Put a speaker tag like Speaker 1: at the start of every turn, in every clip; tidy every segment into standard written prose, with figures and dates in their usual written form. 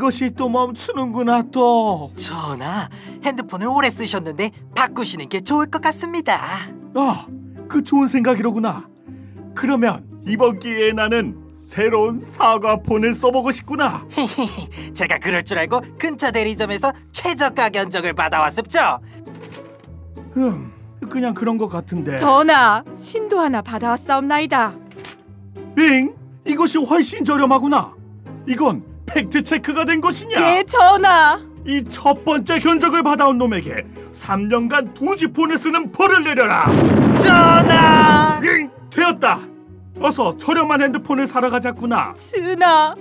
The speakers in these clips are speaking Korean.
Speaker 1: 이것이 또 멈추는구나 또.
Speaker 2: 전하, 핸드폰을 오래 쓰셨는데 바꾸시는 게 좋을 것 같습니다.
Speaker 1: 그 좋은 생각이로구나. 그러면 이번 기회에 나는 새로운 사과폰을 써보고 싶구나.
Speaker 2: 제가 그럴 줄 알고 근처 대리점에서 최저가 견적을 받아왔습죠.
Speaker 1: 그냥 그런 것 같은데.
Speaker 3: 전하, 신도 하나 받아왔사옵나이다.
Speaker 1: 잉? 이것이 훨씬 저렴하구나. 이건 팩트체크가 된 것이냐?
Speaker 3: 예, 전하.
Speaker 1: 이 첫 번째 견적을 받아온 놈에게 3년간 2지 폰을 쓰는 벌을 내려라.
Speaker 2: 전하!
Speaker 1: 잉! 되었다. 어서 저렴한 핸드폰을 사러 가자꾸나.
Speaker 3: 전하,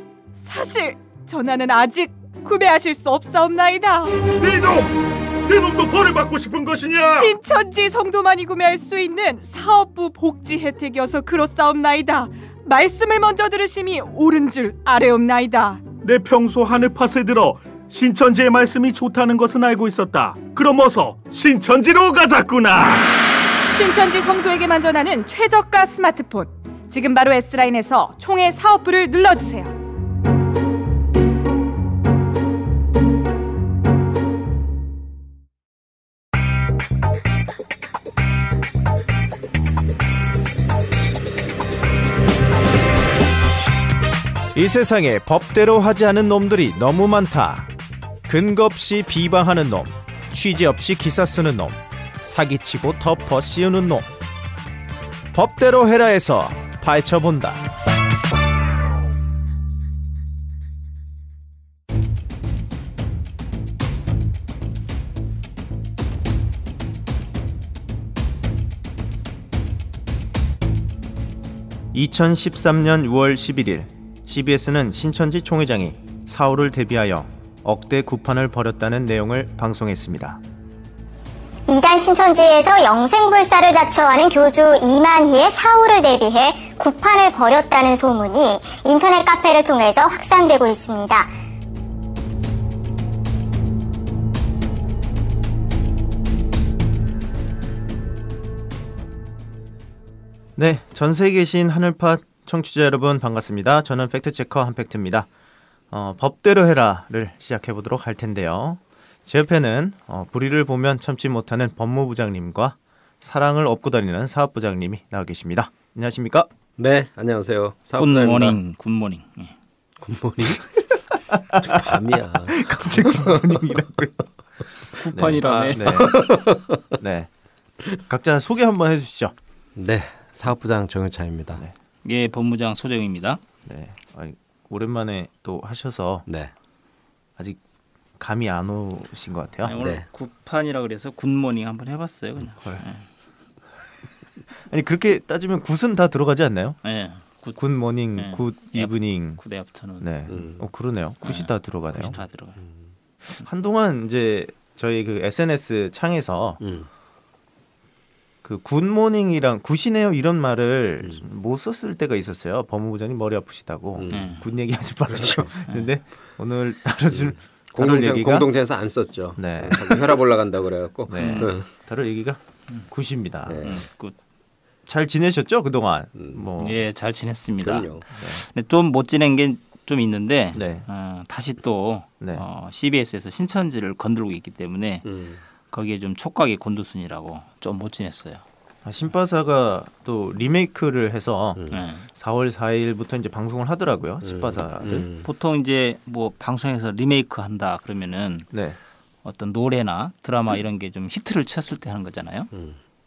Speaker 3: 사실 전하는 아직 구매하실 수 없사옵나이다.
Speaker 1: 이놈도 벌을 받고 싶은 것이냐?
Speaker 3: 신천지 성도만이 구매할 수 있는 사업부 복지 혜택이어서 그렇사옵나이다. 말씀을 먼저 들으심이 옳은 줄 아뢰옵나이다.
Speaker 1: 내 평소 하늘팟을 들어 신천지의 말씀이 좋다는 것은 알고 있었다. 그럼 어서 신천지로 가자꾸나.
Speaker 3: 신천지 성도에게만 전하는 최저가 스마트폰, 지금 바로 S라인에서 총회 사업부를 눌러주세요.
Speaker 4: 이 세상에 법대로 하지 않은 놈들이 너무 많다. 근거 없이 비방하는 놈, 취재 없이 기사 쓰는 놈, 사기치고 덮어 씌우는 놈. 법대로 해라에서 파헤쳐본다. (2013년 6월 11일) CBS는 신천지 총회장이 사후를 대비하여 억대 구판을 벌였다는 내용을 방송했습니다.
Speaker 5: 이단 신천지에서 영생불사를 자처하는 교주 이만희의 사후를 대비해 구판을 벌였다는 소문이 인터넷 카페를 통해서 확산되고 있습니다.
Speaker 4: 네, 전세에 계신 하늘팟 청취자 여러분 반갑습니다. 저는 팩트체커 한팩트입니다. 법대로 해라를 시작해보도록 할 텐데요. 제 옆에는 불의를 보면 참지 못하는 법무부장님과 사랑을 업고 다니는 사업부장님이 나와 계십니다. 안녕하십니까?
Speaker 6: 네, 안녕하세요. 사업부장입니다.
Speaker 7: 굿모닝.
Speaker 6: 굿모닝? 좀 밤이야.
Speaker 4: 갑자기 굿모닝이라고요.
Speaker 7: 구판이라며.
Speaker 4: 네. 네. 각자 소개 한번 해주시죠.
Speaker 6: 네, 사업부장 정현차입니다.
Speaker 4: 네.
Speaker 7: 예, 법무장 소정입니다.
Speaker 4: 네. 오랜만에 또 하셔서
Speaker 6: 네.
Speaker 4: 아직 감이 안 오신 것 같아요.
Speaker 7: 아니, 오늘
Speaker 6: 네.
Speaker 7: 굿판이라 그래서 굿모닝 한번 해봤어요, 그냥. 네.
Speaker 4: 아니 그렇게 따지면 굿은 다 들어가지 않나요?
Speaker 7: 네.
Speaker 4: 굿모닝,
Speaker 7: 네.
Speaker 4: 굿 이브닝.
Speaker 7: 굿 애프터눈.
Speaker 4: 네. 그러네요. 굿이
Speaker 7: 네.
Speaker 4: 다 들어가네요.
Speaker 7: 굿이 다 들어가요.
Speaker 4: 한동안 이제 저희 그 SNS 창에서 그 굿모닝이랑 굿이네요 이런 말을 못 썼을 때가 있었어요. 법무부장님 머리 아프시다고 굿 얘기하지 말았죠. 근데 오늘 다룰 얘기가
Speaker 6: 공동체에서 안 썼죠.
Speaker 4: 네.
Speaker 6: 혈압 올라간다고 그래갖고.
Speaker 4: 네. 다룰 얘기가 굿입니다.
Speaker 6: 네.
Speaker 7: 굿.
Speaker 4: 잘 지내셨죠 그동안? 뭐.
Speaker 7: 예, 잘 지냈습니다.
Speaker 6: 그럼요.
Speaker 7: 근데 좀 못 지낸 게 좀 있는데
Speaker 4: 네.
Speaker 7: 다시 또
Speaker 4: 네.
Speaker 7: CBS에서 신천지를 건들고 있기 때문에 거기에 좀 촉각의 곤두순이라고 좀 못 지냈어요.
Speaker 4: 신바사가 또 리메이크를 해서
Speaker 7: 네.
Speaker 4: 4월 4일부터 이제 방송을 하더라고요. 신바사를.
Speaker 7: 보통 이제 뭐 방송에서 리메이크 한다 그러면은
Speaker 4: 네.
Speaker 7: 어떤 노래나 드라마 이런 게 좀 히트를 쳤을 때 하는 거잖아요.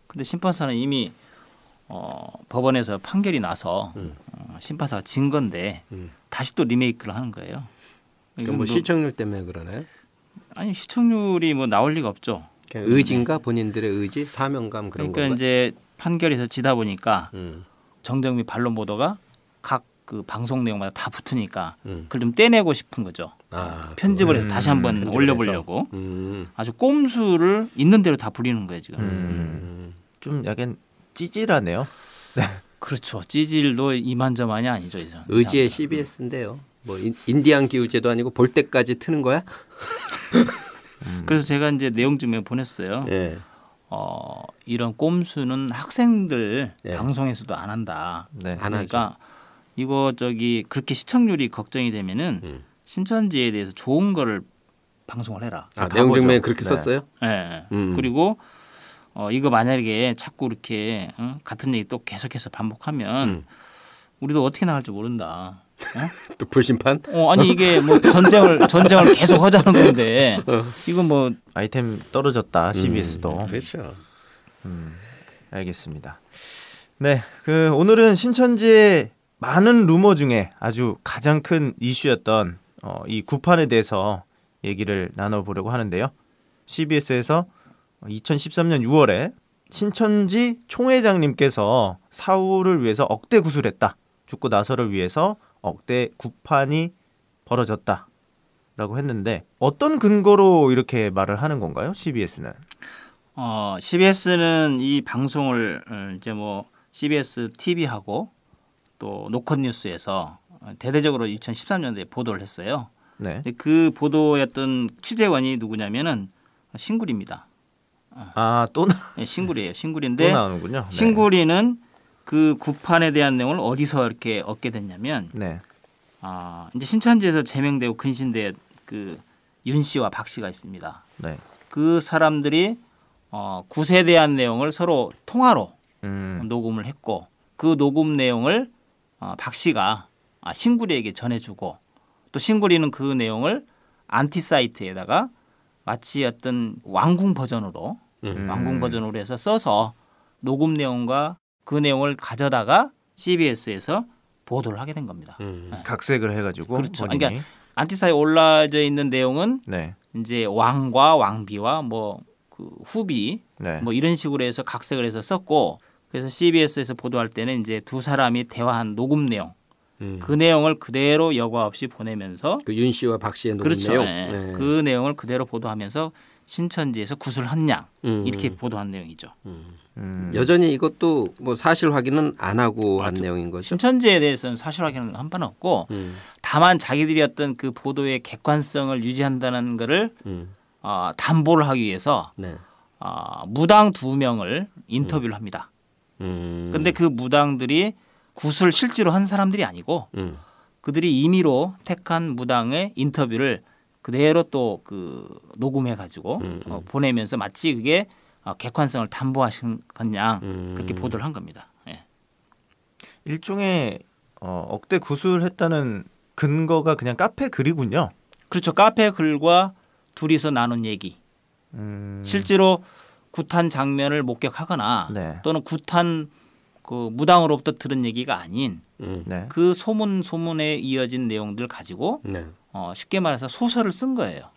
Speaker 7: 근데 신바사는 이미 법원에서 판결이 나서 신바사가 진 건데 다시 또 리메이크를 하는 거예요.
Speaker 6: 그럼 뭐 시청률 때문에 그러나요?
Speaker 7: 아니 시청률이 뭐 나올 리가 없죠.
Speaker 6: 그냥 의지인가 본인들의 의지, 사명감 그런 거.
Speaker 7: 그러니까 이제 판결에서 지다 보니까 정정 및 반론 보도가 각 그 방송 내용마다 다 붙으니까 그걸 좀 떼내고 싶은 거죠. 편집을 해서 다시 한번 올려보려고 아주 꼼수를 있는 대로 다 부리는 거예요 지금.
Speaker 4: 좀 약간 찌질하네요.
Speaker 7: 그렇죠. 찌질도 이만저만이 아니죠.
Speaker 6: 의지의 CBS인데요. 뭐 인디안 기우제도 아니고 볼 때까지 트는 거야?
Speaker 7: 그래서 제가 이제 내용 좀 보냈어요.
Speaker 6: 예.
Speaker 7: 이런 꼼수는 학생들
Speaker 6: 예.
Speaker 7: 방송에서도 안 한다.
Speaker 4: 네.
Speaker 6: 안
Speaker 7: 그러니까 이거 그렇게 시청률이 걱정이 되면은 신천지에 대해서 좋은 거를 방송을 해라.
Speaker 6: 내용 증명에 그렇게
Speaker 4: 네.
Speaker 6: 썼어요?
Speaker 7: 네. 그리고 이거 만약에 자꾸 이렇게 같은 얘기 또 계속해서 반복하면 우리도 어떻게 나갈지 모른다.
Speaker 6: 또 불심판?
Speaker 7: 아니 이게 뭐 전쟁을 계속 하자는 건데 이건 뭐
Speaker 4: 아이템 떨어졌다. CBS도.
Speaker 6: 그렇죠.
Speaker 4: 알겠습니다. 네, 그 오늘은 신천지의 많은 루머 중에 아주 가장 큰 이슈였던 이 구판에 대해서 얘기를 나눠보려고 하는데요. CBS에서 2013년 6월에 신천지 총회장님께서 사후를 위해서 억대 구술했다. 죽고 나서를 위해서 억대 구판이 벌어졌다라고 했는데 어떤 근거로 이렇게 말을 하는 건가요? CBS는?
Speaker 7: CBS는 이 방송을 이제 뭐 CBS TV하고 또 노컷뉴스에서 대대적으로 2013년도에 보도를 했어요.
Speaker 4: 네.
Speaker 7: 근데 그 보도였던 취재원이 누구냐면은 신구리입니다.
Speaker 4: 또
Speaker 7: 네, 신구리예요. 신구리인데
Speaker 4: 나오는군요. 네.
Speaker 7: 신구리는 그 구판에 대한 내용을 어디서 이렇게 얻게 됐냐면
Speaker 4: 네.
Speaker 7: 이제 신천지에서 제명되고 근신된 그 윤 씨와 박 씨가 있습니다.
Speaker 4: 네.
Speaker 7: 그 사람들이 굿에 대한 내용을 서로 통화로 녹음을 했고 그 녹음 내용을 박 씨가 신구리에게 전해주고 또 신구리는 그 내용을 안티 사이트에다가 마치 어떤 왕궁 버전으로 해서 써서 녹음 내용과 그 내용을 가져다가 CBS에서 보도를 하게 된 겁니다. 네.
Speaker 4: 각색을 해가지고.
Speaker 7: 그렇죠.
Speaker 4: 본인이.
Speaker 7: 그러니까 안티사에 올라져 있는 내용은
Speaker 4: 네.
Speaker 7: 이제 왕과 왕비와 뭐 그 후비
Speaker 4: 네.
Speaker 7: 뭐 이런 식으로 해서 각색을 해서 썼고 그래서 CBS에서 보도할 때는 이제 두 사람이 대화한 녹음 내용 그 내용을 그대로 여과 없이 보내면서
Speaker 6: 그 윤 씨와 박 씨의 녹음
Speaker 7: 그렇죠.
Speaker 6: 내용.
Speaker 7: 네.
Speaker 6: 네.
Speaker 7: 그 내용을 그대로 보도하면서 신천지에서 구술한 양 이렇게 보도한 내용이죠.
Speaker 6: 여전히 이것도 뭐 사실 확인은 안 하고 한 내용인 거죠.
Speaker 7: 신천지에 대해서는 사실 확인은 한 바는 없고 다만 자기들이 어떤 그 보도의 객관성을 유지한다는 것을 담보를 하기 위해서
Speaker 6: 네.
Speaker 7: 무당 2명을 인터뷰를 합니다. 그런데 그 무당들이 굿을 실제로 한 사람들이 아니고 그들이 임의로 택한 무당의 인터뷰를 그대로 또 그 녹음해 가지고 보내면서 마치 그게 객관성을 담보하신 것냥 그렇게 보도를 한 겁니다. 예.
Speaker 4: 일종의 억대 구술했다는 근거가 그냥 카페 글이군요.
Speaker 7: 그렇죠. 카페 글과 둘이서 나눈 얘기. 실제로 굿한 장면을 목격하거나
Speaker 4: 네.
Speaker 7: 또는 굿한 그 무당으로부터 들은 얘기가 아닌
Speaker 4: 네.
Speaker 7: 그 소문에 이어진 내용들 가지고
Speaker 6: 네.
Speaker 7: 쉽게 말해서 소설을 쓴 거예요.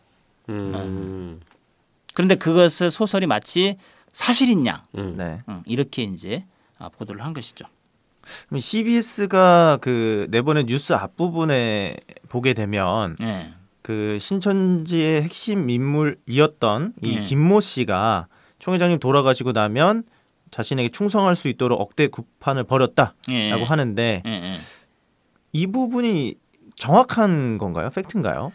Speaker 7: 그런데 그것을 소설이 마치 사실인 양
Speaker 4: 네.
Speaker 7: 이렇게 이제 보도를 한 것이죠.
Speaker 4: 그럼 CBS가 그 내보낸 뉴스 앞부분에 보게 되면
Speaker 7: 네.
Speaker 4: 그 신천지의 핵심 인물이었던 이
Speaker 7: 네.
Speaker 4: 김모 씨가 총회장님 돌아가시고 나면 자신에게 충성할 수 있도록 억대 구판을 벌였다라고
Speaker 7: 네.
Speaker 4: 하는데
Speaker 7: 네.
Speaker 4: 이 부분이 정확한 건가요? 팩트인가요?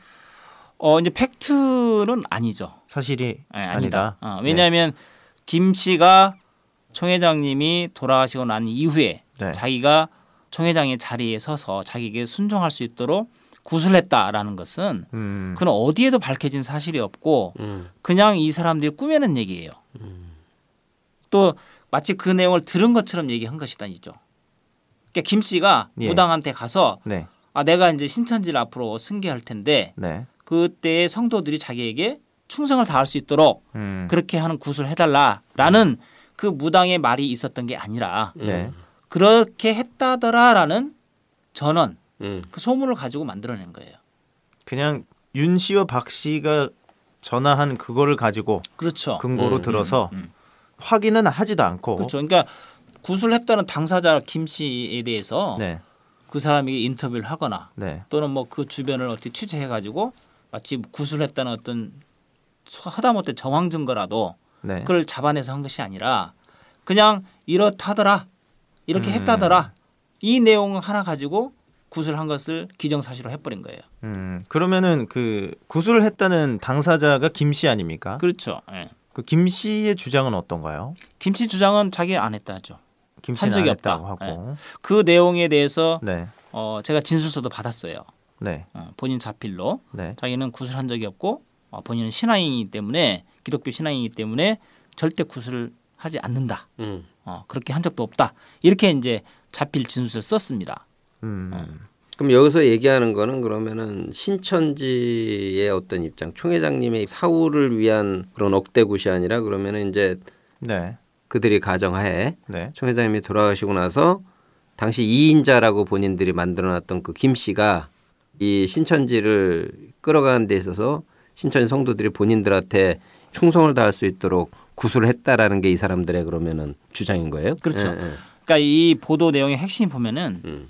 Speaker 7: 이제 팩트는 아니죠.
Speaker 4: 사실이
Speaker 7: 네,
Speaker 4: 아니다.
Speaker 7: 왜냐하면 김 씨가 총회장님이 돌아가시고 난 이후에
Speaker 4: 네.
Speaker 7: 자기가 총회장의 자리에 서서 자기에게 순종할 수 있도록 구술했다라는 것은 그는 어디에도 밝혀진 사실이 없고 그냥 이 사람들이 꾸며낸 얘기예요. 또 마치 그 내용을 들은 것처럼 얘기한 것이다니죠. 그러니까 김 씨가
Speaker 4: 예.
Speaker 7: 무당한테 가서
Speaker 4: 네.
Speaker 7: 내가 이제 신천지를 앞으로 승계할 텐데
Speaker 4: 네.
Speaker 7: 그때 성도들이 자기에게 충성을 다할 수 있도록 그렇게 하는 구슬을 해달라라는 그 무당의 말이 있었던 게 아니라
Speaker 4: 네.
Speaker 7: 그렇게 했다더라라는 전언 그 소문을 가지고 만들어낸 거예요.
Speaker 4: 그냥 윤 씨와 박 씨가 전화한 그거를 가지고
Speaker 7: 그렇죠.
Speaker 4: 근거로 들어서 확인은 하지도 않고
Speaker 7: 그렇죠. 그러니까 구술했다는 당사자 김 씨에 대해서
Speaker 4: 네.
Speaker 7: 그 사람에게 인터뷰를 하거나
Speaker 4: 네.
Speaker 7: 또는 뭐 그 주변을 어떻게 취재해 가지고 마치 구술했다는 어떤 하다못해 정황 증거라도
Speaker 4: 네.
Speaker 7: 그걸 잡아내서 한 것이 아니라 그냥 이렇다더라 이렇게 했다더라 이 내용 하나 가지고 구술한 것을 기정사실로 해버린 거예요.
Speaker 4: 그러면은 그 구술을 했다는 당사자가 김 씨 아닙니까?
Speaker 7: 그렇죠. 예.
Speaker 4: 그 김 씨의 주장은 어떤가요?
Speaker 7: 김 씨 주장은 자기 안 했다 하죠.
Speaker 4: 김
Speaker 7: 한
Speaker 4: 씨는
Speaker 7: 적이
Speaker 4: 안 했다고
Speaker 7: 없다.
Speaker 4: 하고.
Speaker 7: 그 내용에 대해서
Speaker 4: 네.
Speaker 7: 제가 진술서도 받았어요.
Speaker 4: 네.
Speaker 7: 본인 자필로
Speaker 4: 네.
Speaker 7: 자기는 구술한 적이 없고 본인은 신앙이기 때문에 기독교 신앙이기 때문에 절대 구술을 하지 않는다. 그렇게 한 적도 없다. 이렇게 이제 자필 진술을 썼습니다.
Speaker 6: 그럼 여기서 얘기하는 거는 그러면은 신천지의 어떤 입장, 총 회장님의 사후를 위한 그런 억대굿이 아니라 그러면은 이제
Speaker 4: 네.
Speaker 6: 그들이 가정하에
Speaker 4: 네.
Speaker 6: 총 회장님이 돌아가시고 나서 당시 2인자라고 본인들이 만들어놨던 그 김 씨가 이 신천지를 끌어가는 데 있어서 신천지 성도들이 본인들한테 충성을 다할 수 있도록 구술을 했다라는 게 이 사람들의 그러면은 주장인 거예요?
Speaker 7: 그렇죠.
Speaker 6: 예.
Speaker 7: 그러니까 이 보도 내용의 핵심이 보면은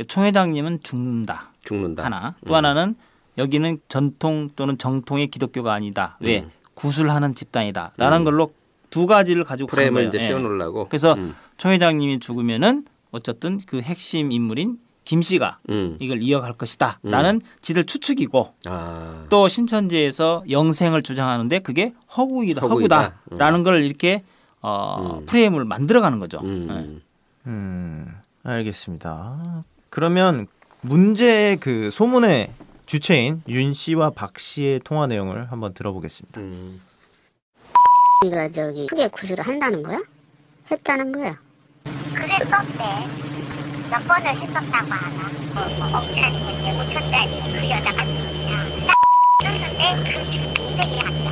Speaker 7: 총 회장님은 죽는다. 하나. 또 하나는 여기는 전통 또는 정통의 기독교가 아니다. 왜? 구술하는 집단이다라는 걸로 두 가지를 가지고 가는
Speaker 6: 프레임을
Speaker 7: 거예요.
Speaker 6: 이제 씌워놓으려고.
Speaker 7: 그래서 총 회장님이 죽으면은 어쨌든 그 핵심 인물인 김 씨가 이걸 이어갈 것이다라는 지들 추측이고 또 신천지에서 영생을 주장하는데 그게 허구다라는 걸 이렇게 프레임을 만들어가는 거죠.
Speaker 4: 알겠습니다. 그러면 문제의 그 소문의 주체인 윤 씨와 박 씨의 통화 내용을 한번 들어보겠습니다.
Speaker 8: 이거 크게 구술을 한다는 거야? 했다는 거야?
Speaker 5: 그랬었대. 몇 번을 했었다고 하나. 억찬이인데 5천짜리 그 여자가 누구냐. 줬는데 그 주택이 아니야.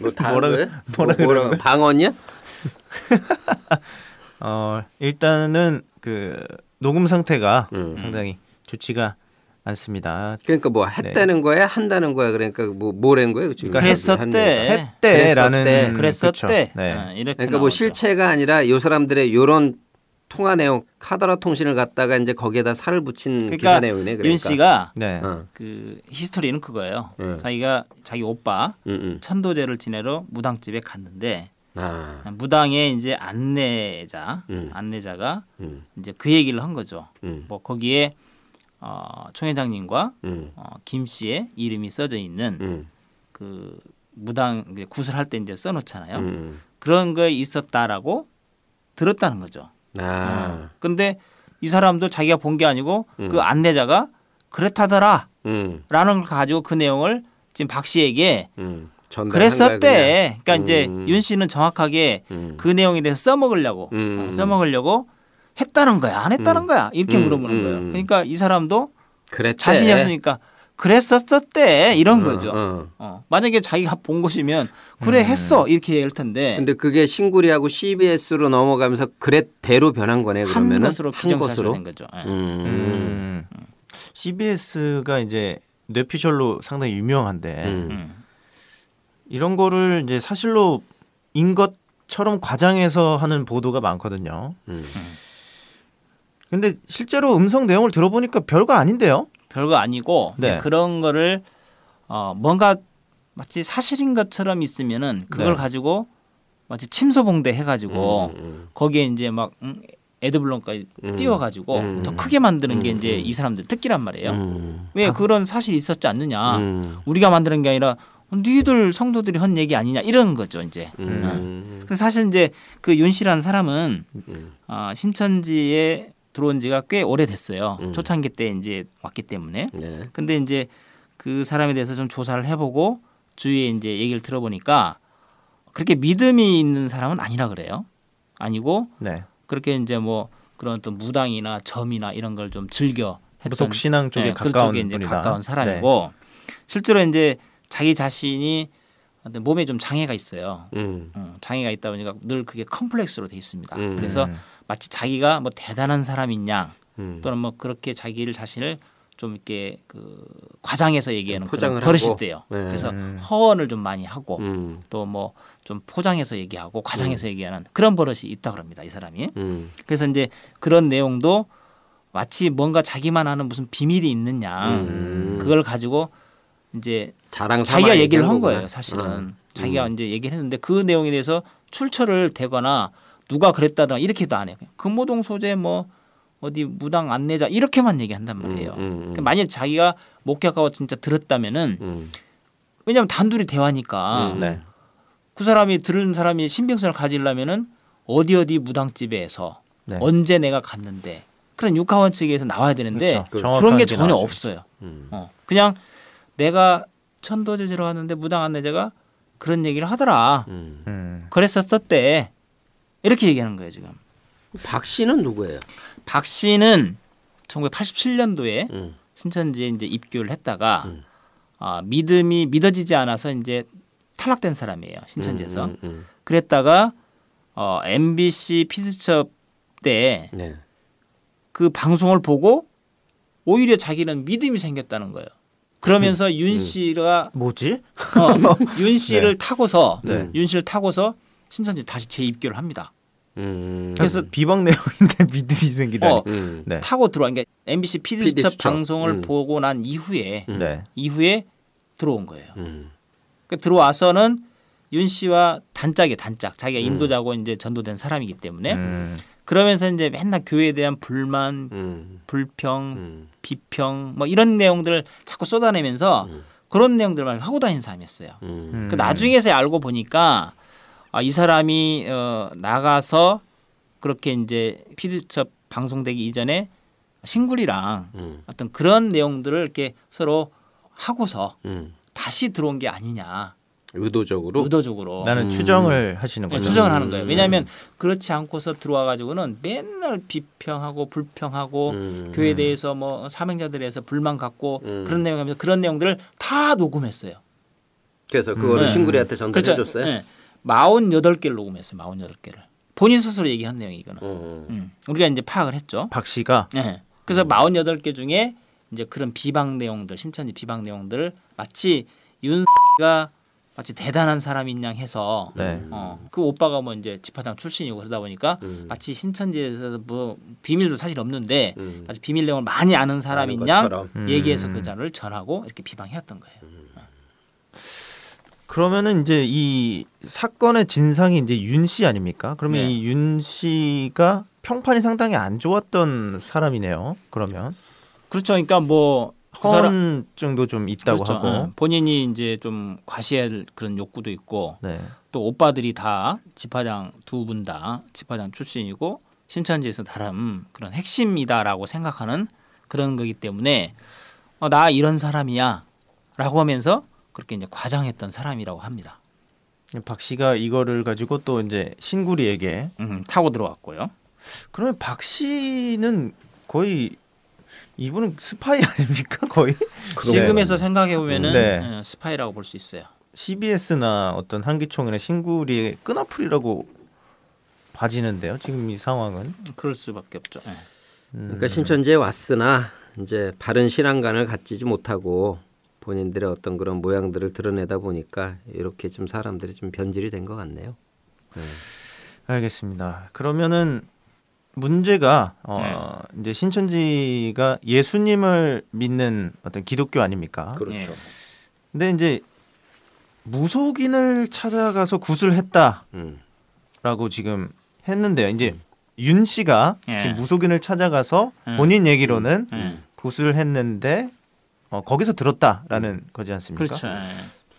Speaker 6: 뭐 다 뭐라 방언이야?
Speaker 4: 일단은 그 녹음 상태가 상당히 좋지가 않습니다.
Speaker 6: 그러니까 뭐 했다는 거야, 한다는 거야. 그러니까 뭐라는 거예요?
Speaker 7: 그러니까 했었대.
Speaker 4: 했대라는
Speaker 7: 그랬었대.
Speaker 4: 네.
Speaker 7: 이렇게
Speaker 6: 그러니까 뭐 실체가 아니라 이 사람들의 요런 통화 내용 카더라 통신을 갖다가 이제 거기에다 살을 붙인 기사 내용이네. 그러니까
Speaker 7: 윤 씨가
Speaker 4: 네.
Speaker 7: 그 히스토리는 그거예요. 자기가 자기 오빠 천도제를 지내러 무당집에 갔는데 무당의 이제 안내자가 이제 그 얘기를 한 거죠. 뭐 거기에 총 회장님과 김 씨의 이름이 써져 있는 그 무당 구슬할 때 이제 써놓잖아요. 그런 거에 있었다라고 들었다는 거죠. 근데 이 사람도 자기가 본 게 아니고 그 안내자가 그랬다더라 라는 걸 가지고 그 내용을 지금 박 씨에게 그랬었대. 그러니까 이제 윤 씨는 정확하게 그 내용에 대해서 써먹으려고 했다는 거야 안 했다는 거야 이렇게 물어보는 거예요. 그러니까 이 사람도
Speaker 6: 그랬대.
Speaker 7: 자신이 없으니까 그랬었대 이런 거죠. 만약에 자기가 본 것이면 그래 했어 이렇게 얘기할 텐데.
Speaker 6: 근데 그게 신구리하고 CBS로 넘어가면서 그랬대로 변한 거네. 그러면은
Speaker 7: 한 것으로 규정사실된 거죠.
Speaker 4: CBS가 이제 뇌피셜로 상당히 유명한데 이런 거를 이제 사실로 인 것처럼 과장해서 하는 보도가 많거든요. 근데 실제로 음성 내용을 들어보니까 별거 아닌데요?
Speaker 7: 별거 아니고
Speaker 4: 네.
Speaker 7: 그런 거를 뭔가 마치 사실인 것처럼 있으면은 그걸 가지고 마치 침소봉대 해가지고 거기에 이제 막 에드블론까지 띄워가지고 더 크게 만드는 게 이제 이 사람들 특기란 말이에요. 왜 그런 사실이 있었지 않느냐? 우리가 만드는 게 아니라 니들 성도들이 한 얘기 아니냐 이런 거죠 이제. 근데 사실 이제 그 윤 씨라는 사람은 신천지에 들어온 지가 꽤 오래됐어요. 초창기 때 이제 왔기 때문에. 근데 이제 그 사람에 대해서 좀 조사를 해보고 주위에 이제 얘기를 들어보니까 그렇게 믿음이 있는 사람은 아니라 그래요. 아니고 그렇게 이제 뭐 그런 어떤 무당이나 점이나 이런 걸 좀 즐겨 했던
Speaker 4: 무속 신앙 쪽에 가까운
Speaker 7: 이제
Speaker 4: 분이다.
Speaker 7: 가까운 사람이고 실제로 이제 자기 자신이 몸에 좀 장애가 있어요. 장애가 있다 보니까 늘 그게 컴플렉스로 돼 있습니다. 그래서 마치 자기가 뭐 대단한 사람인 양 또는 뭐 그렇게 자기를 자신을 좀 이렇게 그 과장해서 얘기하는 그런 버릇이 있대요. 그래서 허언을 좀 많이 하고 또 뭐 좀 포장해서 얘기하고 과장해서 얘기하는 그런 버릇이 있다 그럽니다. 이 사람이. 그래서 이제 그런 내용도 마치 뭔가 자기만 아는 무슨 비밀이 있는 양 그걸 가지고 이제 자기가 얘기를 한 거예요. 사실은 자기가 이제 얘기를 했는데 그 내용에 대해서 출처를 대거나 누가 그랬다거나 이렇게도 안 해요. 금호동 소재 뭐 어디 무당 안내자 이렇게만 얘기한단 말이에요. 그러니까 만약 자기가 목격하고 진짜 들었다면은 왜냐하면 단둘이 대화니까 그 사람이 들은 사람이 신빙성을 가지려면은 어디 무당집에서 언제 내가 갔는데 그런 육하원 측에서 나와야 되는데
Speaker 4: 그렇죠.
Speaker 7: 그런 게
Speaker 4: 정확하게
Speaker 7: 전혀
Speaker 4: 나오죠.
Speaker 7: 없어요. 그냥 내가 천도제지로 왔는데 무당한 내자가 그런 얘기를 하더라. 그랬었었대. 이렇게 얘기하는 거예요 지금.
Speaker 6: 박 씨는 누구예요?
Speaker 7: 박 씨는 1987년도에 신천지에 이제 입교를 했다가 믿음이 믿어지지 않아서 이제 탈락된 사람이에요 신천지에서. 그랬다가 MBC 피스첩 때 그 방송을 보고 오히려 자기는 믿음이 생겼다는 거예요. 그러면서 윤 씨가
Speaker 4: 뭐지?
Speaker 7: 윤 씨를
Speaker 4: 네.
Speaker 7: 타고서
Speaker 4: 네.
Speaker 7: 윤 씨를 타고서 신천지 다시 재입교를 합니다.
Speaker 4: 그래서 비방 내용인데 믿음이 생기다니. 네.
Speaker 7: 타고 들어와. 그러니까 MBC 피디수첩
Speaker 6: 피디수첩.
Speaker 7: 방송을 보고 난 이후에
Speaker 4: 네.
Speaker 7: 들어온 거예요. 그러니까 들어와서는 윤 씨와 단짝이에요. 단짝. 자기가 인도자고 이제 전도된 사람이기 때문에 그러면서 이제 맨날 교회에 대한 불만, 불평, 비평 뭐 이런 내용들을 자꾸 쏟아내면서 그런 내용들만 하고 다니는 사람이었어요. 그 나중에서 알고 보니까 이 사람이 나가서 그렇게 이제 피디수첩 방송되기 이전에 신굴이랑 어떤 그런 내용들을 이렇게 서로 하고서 다시 들어온 게 아니냐. 의도적으로
Speaker 4: 나는 추정을 하시는 거죠.
Speaker 7: 추정을 하는 거예요. 왜냐하면 그렇지 않고서 들어와 가지고는 맨날 비평하고 불평하고 교회에 대해서 뭐 사명자들에 대해서 불만 갖고 그런 내용하면서 그런 내용들을 다 녹음했어요.
Speaker 6: 그래서 그거를 신구리한테 전달해
Speaker 7: 그렇죠.
Speaker 6: 줬어요.
Speaker 7: 네. 48개를 녹음했어요. 48개를. 본인 스스로 얘기한 내용 이거는. 우리가 이제 파악을 했죠.
Speaker 4: 박 씨가.
Speaker 7: 네. 그래서 48개 중에 이제 그런 비방 내용들, 신천지 비방 내용들을 마치 윤가 마치 대단한 사람인 양 해서
Speaker 4: 네.
Speaker 7: 그 오빠가 뭐 이제 집화당 출신이고 그러다 보니까 마치 신천지에서 뭐 비밀도 사실 없는데 마치 비밀 내용을 많이 아는 사람인 양 얘기해서 그 자료를 전하고 이렇게 비방해왔던 거예요.
Speaker 4: 그러면은 이제 이 사건의 진상이 이제 윤 씨 아닙니까? 그러면
Speaker 7: 네.
Speaker 4: 이 윤 씨가 평판이 상당히 안 좋았던 사람이네요. 그러면
Speaker 7: 그렇죠. 그러니까 뭐 그 사람
Speaker 4: 허언증도 좀 있다고
Speaker 7: 그렇죠.
Speaker 4: 하고.
Speaker 7: 본인이 이제 좀 과시할 그런 욕구도 있고
Speaker 4: 네.
Speaker 7: 또 오빠들이 다 집화장 두 분 다 집화장 출신이고 신천지에서 다른 그런 핵심이다라고 생각하는 그런 거기 때문에 나 이런 사람이야라고 하면서 그렇게 이제 과장했던 사람이라고 합니다.
Speaker 4: 박 씨가 이거를 가지고 또 이제 신구리에게
Speaker 7: 타고 들어왔고요.
Speaker 4: 그러면 박 씨는 거의 이분은 스파이 아닙니까? 거의
Speaker 7: 지금에서 생각해 보면은
Speaker 4: 네.
Speaker 7: 스파이라고 볼 수 있어요.
Speaker 4: CBS나 어떤 한기총이나 신구리의 끈앞풀이라고 봐지는데요. 지금 이 상황은
Speaker 7: 그럴 수밖에 없죠. 네.
Speaker 6: 그러니까 신천지에 왔으나 이제 바른 신앙관을 갖지 못하고 본인들의 어떤 그런 모양들을 드러내다 보니까 이렇게 좀 사람들이 좀 변질이 된 것 같네요.
Speaker 4: 알겠습니다. 그러면은 문제가 이제 신천지가 예수님을 믿는 어떤 기독교 아닙니까?
Speaker 6: 그렇죠.
Speaker 4: 근데 이제 무속인을 찾아가서 구슬했다라고 지금 했는데요. 이제 윤 씨가 지금 무속인을 찾아가서 본인 얘기로는 구슬했는데 거기서 들었다라는 거지 않습니까?
Speaker 7: 그렇죠.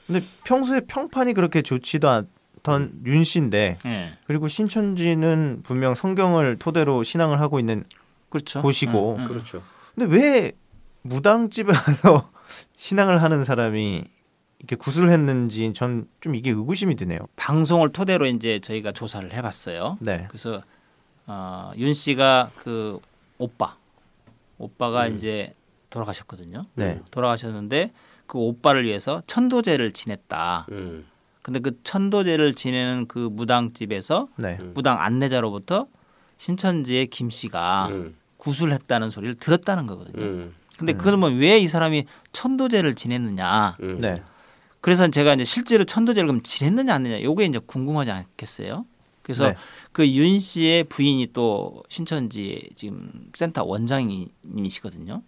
Speaker 4: 근데 평소에 평판이 그렇게 좋지도 않던 윤 씨인데 그리고 신천지는 분명 성경을 토대로 신앙을 하고 있는
Speaker 7: 그렇죠.
Speaker 4: 곳이고
Speaker 6: 그렇죠.
Speaker 4: 근데 왜 무당집에 가서 신앙을 하는 사람이 이렇게 구슬을 했는지 전 좀 이게 의구심이 드네요.
Speaker 7: 방송을 토대로 이제 저희가 조사를 해봤어요.
Speaker 4: 네.
Speaker 7: 그래서 윤 씨가 그 오빠가 이제 돌아가셨거든요.
Speaker 4: 네.
Speaker 7: 돌아가셨는데 그 오빠를 위해서 천도제를 지냈다. 근데 그 천도제를 지내는 그 무당집에서
Speaker 4: 네.
Speaker 7: 무당 안내자로부터 신천지의 김 씨가 구술했다는 소리를 들었다는 거거든요. 근데 그러면 왜 이 사람이 천도제를 지냈느냐?
Speaker 4: 네.
Speaker 7: 그래서 제가 이제 실제로 천도제를 그럼 지냈느냐 안 했느냐 요게 이제 궁금하지 않겠어요? 그래서
Speaker 4: 네.
Speaker 7: 그 윤 씨의 부인이 또 신천지 지금 센터 원장님이시거든요.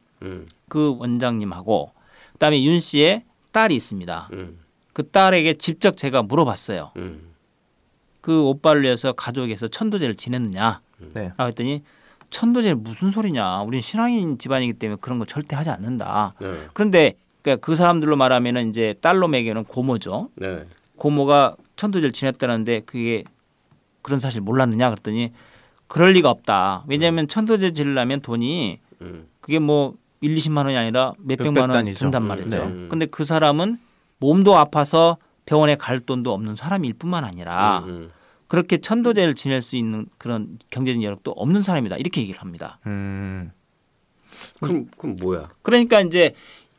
Speaker 7: 그 원장님하고 그다음에 윤 씨의 딸이 있습니다. 그 딸에게 직접 제가 물어봤어요. 그 오빠를 위해서 가족에서 천도제를 지냈느냐?
Speaker 4: 네.
Speaker 7: 라고 했더니 천도제는 무슨 소리냐? 우리는 신앙인 집안이기 때문에 그런 거 절대 하지 않는다. 그런데 그러니까 그 사람들로 말하면은 이제 딸로 매기는 고모죠. 고모가 천도제를 지냈다는데 그게 그런 사실 몰랐느냐? 그랬더니 그럴 리가 없다. 왜냐하면 천도제 지르려면 돈이 그게 뭐 1, 20만 원이 아니라 몇백만 원 든단 말이죠. 근데 그 사람은 몸도 아파서 병원에 갈 돈도 없는 사람일 뿐만 아니라 그렇게 천도제를 지낼 수 있는 그런 경제적 여력도 없는 사람이다. 이렇게 얘기를 합니다.
Speaker 6: 그럼 뭐야?
Speaker 7: 그러니까 이제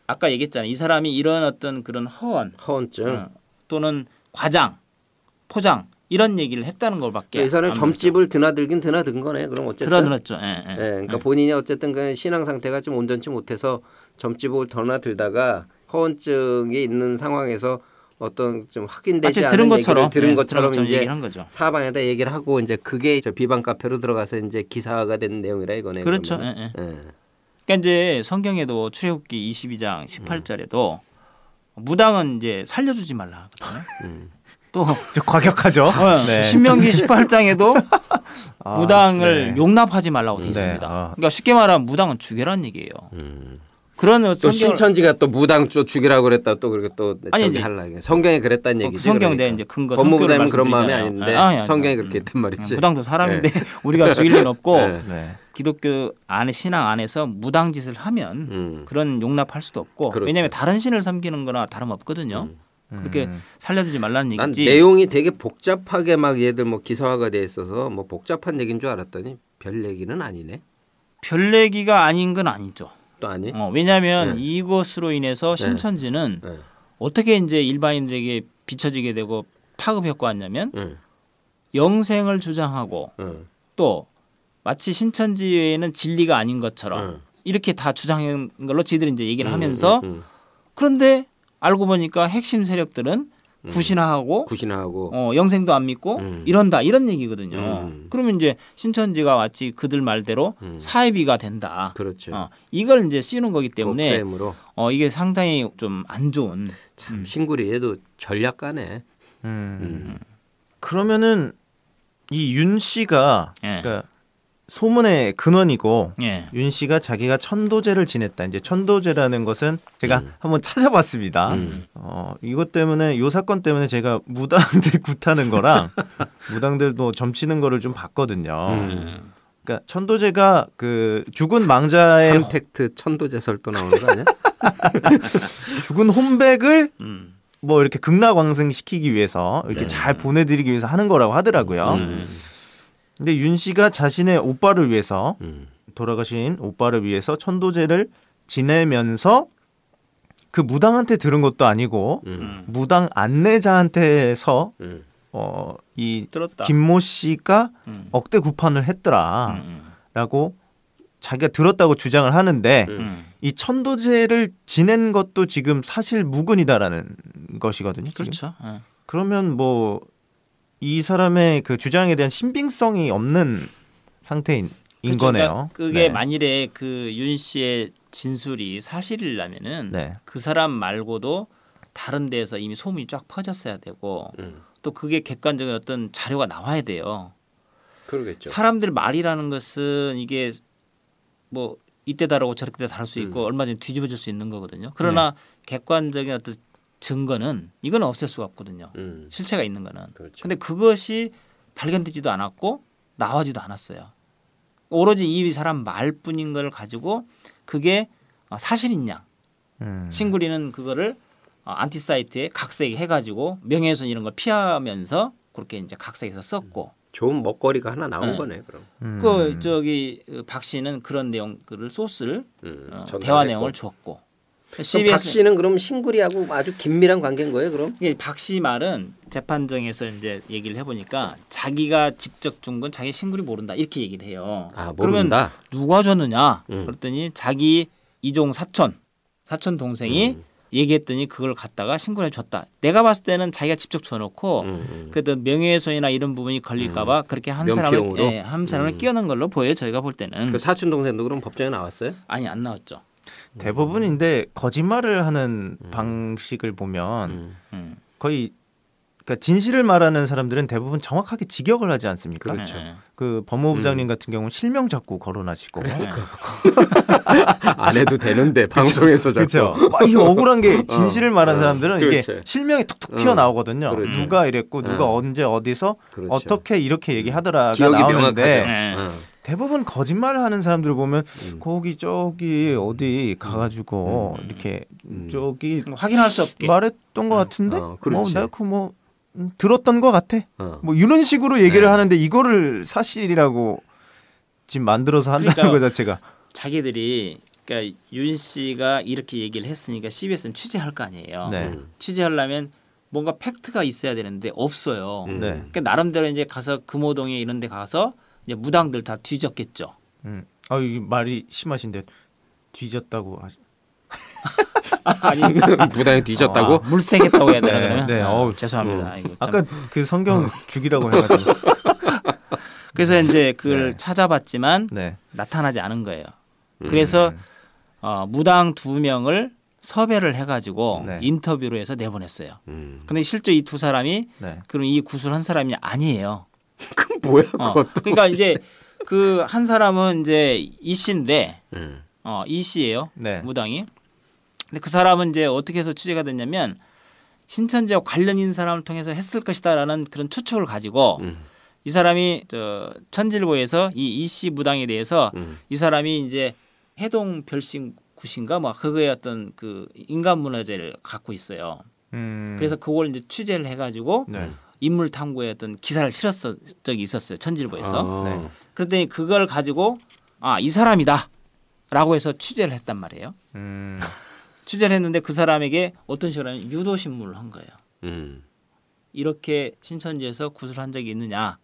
Speaker 7: 아까 얘기했잖아요. 이 사람이 이런 어떤 그런
Speaker 6: 허언증
Speaker 7: 또는 과장, 포장 이런 얘기를 했다는 걸밖에.
Speaker 6: 이 사람이 점집을 드나들긴 드나든 거네. 그럼 어쨌든
Speaker 7: 드나들었죠.
Speaker 6: 그러니까 본인이 어쨌든 그 신앙 상태가 좀 온전치 못해서 점집을 드나들다가 허언증이 있는 상황에서 어떤 좀 확인되지 않은 얘기를 들은 것처럼 이제 사방에다 얘기를 하고 이제 그게 비방 카페로 들어가서 이제 기사가 된 내용이라 이거네.
Speaker 7: 그렇죠. 그러니까 이제 성경에도 출애굽기 22장 18절에도 무당은 이제 살려주지 말라 하거든요. 또
Speaker 4: 과격하죠.
Speaker 7: 네. 신명기 18장에도 무당을 용납하지 말라고 돼 있습니다. 그러니까 쉽게 말하면 무당은 죽여라는 얘기예요. 그런
Speaker 6: 또 신천지가 또 무당 죽이라고 그랬다 또 그렇게 또 저기 하려고 성경에 그랬다는 얘기지.
Speaker 7: 성경에 대한 이제 근거
Speaker 6: 법무부장님은 그런 마음이 아닌데 성경에 그렇게 했단 말이지.
Speaker 7: 무당도 사람인데 우리가 죽일 일은 없고 기독교 안에 신앙 안에서 무당 짓을 하면 그런 용납할 수도 없고 그렇죠. 왜냐하면 다른 신을 섬기는 거나 다름없거든요. 그렇게 살려주지 말라는 얘기지.
Speaker 6: 난 내용이 되게 복잡하게 막 얘들 뭐 기사화가 돼 있어서 뭐 복잡한 얘기인 줄 알았더니 별 얘기는 아니네.
Speaker 7: 별 얘기가 아닌 건 아니죠.
Speaker 6: 또 아니?
Speaker 7: 왜냐하면 이것으로 인해서 신천지는 어떻게 이제 일반인들에게 비춰지게 되고 파급 효과가 왔냐면 영생을 주장하고 또 마치 신천지 외에는 진리가 아닌 것처럼 이렇게 다 주장한 걸로 지들이 이제 얘기를 하면서 그런데 알고 보니까 핵심 세력들은 구신하고 영생도 안 믿고 이런다 이런 얘기거든요. 그러면 이제 신천지가 마치 그들 말대로 사이비가 된다.
Speaker 6: 그렇죠.
Speaker 7: 이걸 이제 씌우는 거기 때문에 이게 상당히 좀 안 좋은.
Speaker 6: 참 신구리 얘도 전략가네.
Speaker 4: 그러면은 이 윤 씨가 그러니까 소문의 근원이고 윤 씨가 자기가 천도제를 지냈다. 이제 천도제라는 것은 제가 한번 찾아봤습니다. 이것 때문에 이 사건 때문에 제가 무당들 굿하는 거랑 무당들도 점치는 거를 좀 봤거든요. 그러니까 천도제가 그 죽은 망자의
Speaker 6: 한 팩트 천도제설도 나오는 거 아니야?
Speaker 4: 죽은 혼백을 뭐 이렇게 극락왕승시키기 위해서 이렇게 잘 보내드리기 위해서 하는 거라고 하더라고요. 근데 윤 씨가 자신의 오빠를 위해서 돌아가신 오빠를 위해서 천도제를 지내면서 그 무당한테 들은 것도 아니고 무당 안내자한테서 이 김모 씨가 억대 구판을 했더라라고 자기가 들었다고 주장을 하는데 이 천도제를 지낸 것도 지금 사실 무근이다라는 것이거든요.
Speaker 7: 그렇죠.
Speaker 4: 그러면 뭐 이 사람의 그 주장에 대한 신빙성이 없는 상태인
Speaker 7: 그렇죠.
Speaker 4: 거네요.
Speaker 7: 그러니까 그게 만일에 그 윤 씨의 진술이 사실이라면은 그 사람 말고도 다른 데에서 이미 소문이 쫙 퍼졌어야 되고 또 그게 객관적인 어떤 자료가 나와야 돼요.
Speaker 6: 그러겠죠.
Speaker 7: 사람들 말이라는 것은 이게 뭐 이때 다르고 저렇게 다를 수 있고 얼마 전에 뒤집어질 수 있는 거거든요. 그러나 객관적인 어떤 증거는 이건 없앨 수가 없거든요. 실체가 있는 거는. 그런데 그것이 발견되지도 않았고 나와지도 않았어요. 오로지 이 사람 말뿐인 걸 가지고 그게 사실인 양. 신구리는 그거를 안티사이트에 각색해 해가지고 명예훼손 이런 걸 피하면서 그렇게 이제 각색해서 썼고.
Speaker 6: 좋은 먹거리가 하나 나온 거네 그럼.
Speaker 7: 그 저기 박 씨는 그런 내용들을 소스를 대화 내용을 줬고.
Speaker 6: 박 씨는 그럼 신구리하고 아주 긴밀한 관계인 거예요, 그럼?
Speaker 7: 박 씨 말은 재판정에서 이제 얘기를 해보니까 자기가 직접 준 건 자기 신구리 모른다 이렇게 얘기를 해요.
Speaker 6: 모른다.
Speaker 7: 그러면 누가 줬느냐? 그랬더니 자기 이종 사촌 동생이 얘기했더니 그걸 갖다가 신고를 줬다. 내가 봤을 때는 자기가 직접 줘놓고 그래도 명예훼손이나 이런 부분이 걸릴까봐 그렇게 한 사람을 끼워넣은 걸로 보여요. 저희가 볼 때는.
Speaker 6: 그 사촌 동생도 그럼 법정에 나왔어요?
Speaker 7: 아니 안 나왔죠.
Speaker 4: 대부분인데 거짓말을 하는 방식을 보면 거의 그러니까 진실을 말하는 사람들은 대부분 정확하게 직역을 하지 않습니까?
Speaker 6: 그렇죠.
Speaker 4: 그 법무부 부장님 같은 경우는 실명 자꾸 거론하시고
Speaker 6: 안 해도 되는데 방송에서 자꾸.
Speaker 4: 그렇죠. 막 이 억울한 게 진실을 말하는 사람들은
Speaker 6: 그렇지.
Speaker 4: 이게 실명이 툭툭 튀어나오거든요.
Speaker 6: 그렇지.
Speaker 4: 누가 이랬고 누가 언제 어디서
Speaker 6: 그렇죠.
Speaker 4: 어떻게 이렇게 얘기하더라가
Speaker 6: 기억이
Speaker 4: 나오는데
Speaker 6: 명확하죠.
Speaker 4: 대부분 거짓말을 하는 사람들을 보면 거기 저기 어디 가가지고 이렇게 저기
Speaker 7: 확인할 수 없게
Speaker 4: 말했던 것 같은데
Speaker 6: 그렇지.
Speaker 4: 내가 그 들었던 것 같아. 뭐 이런 식으로 얘기를 하는데 이거를 사실이라고 지금 만들어서 한다는 것 자체가
Speaker 7: 자기들이 그러니까 윤 씨가 이렇게 얘기를 했으니까 CBS는 취재할 거 아니에요.
Speaker 4: 네.
Speaker 7: 취재하려면 뭔가 팩트가 있어야 되는데 없어요.
Speaker 4: 네.
Speaker 7: 그러니까 나름대로 이제 가서 금호동에 이런 데 가서 이제 무당들 다 뒤졌겠죠.
Speaker 4: 이 말이 심하신데 뒤졌다고 하시.
Speaker 7: 아니
Speaker 6: 무당이 뒤졌다고?
Speaker 7: 물색했다고 해야 되나
Speaker 4: 네,
Speaker 7: 그러면?
Speaker 4: 네. 어우,
Speaker 7: 죄송합니다. 이거 참.
Speaker 4: 아까 그 성경 죽이라고 해가지고.
Speaker 7: 그래서 이제 그걸 찾아봤지만
Speaker 4: 네.
Speaker 7: 나타나지 않은 거예요. 그래서 무당 2명을 섭외를 해가지고
Speaker 4: 네.
Speaker 7: 인터뷰로 해서 내보냈어요. 근데 실제 이 두 사람이
Speaker 4: 네.
Speaker 7: 그럼 이 구술한 사람이 아니에요.
Speaker 6: 그 뭐야 그것도.
Speaker 7: 그러니까 이제 그 한 사람은 이제 이 씨인데 이 씨예요.
Speaker 4: 네.
Speaker 7: 무당이. 근데 그 사람은 이제 어떻게 해서 취재가 됐냐면 신천지와 관련 있는 사람을 통해서 했을 것이다라는 그런 추측을 가지고 이 사람이 천질보에서 이 씨 무당에 대해서 이 사람이 이제 해동 별신 굿인가 뭐 그거의 어떤 그 인간 문화재를 갖고 있어요. 그래서 그걸 이제 취재를 해가지고
Speaker 4: 네.
Speaker 7: 인물 탐구에 어떤 기사를 실었던 적이 있었어요. 천질보에서.
Speaker 4: 네.
Speaker 7: 그랬더니 그걸 가지고 이 사람이다라고 해서 취재를 했단 말이에요. 취재를 했는데 그 사람에게 어떤 식으로 하면 유도 신문을 한 거예요. 이렇게 신천지에서 구술한 적이 있느냐,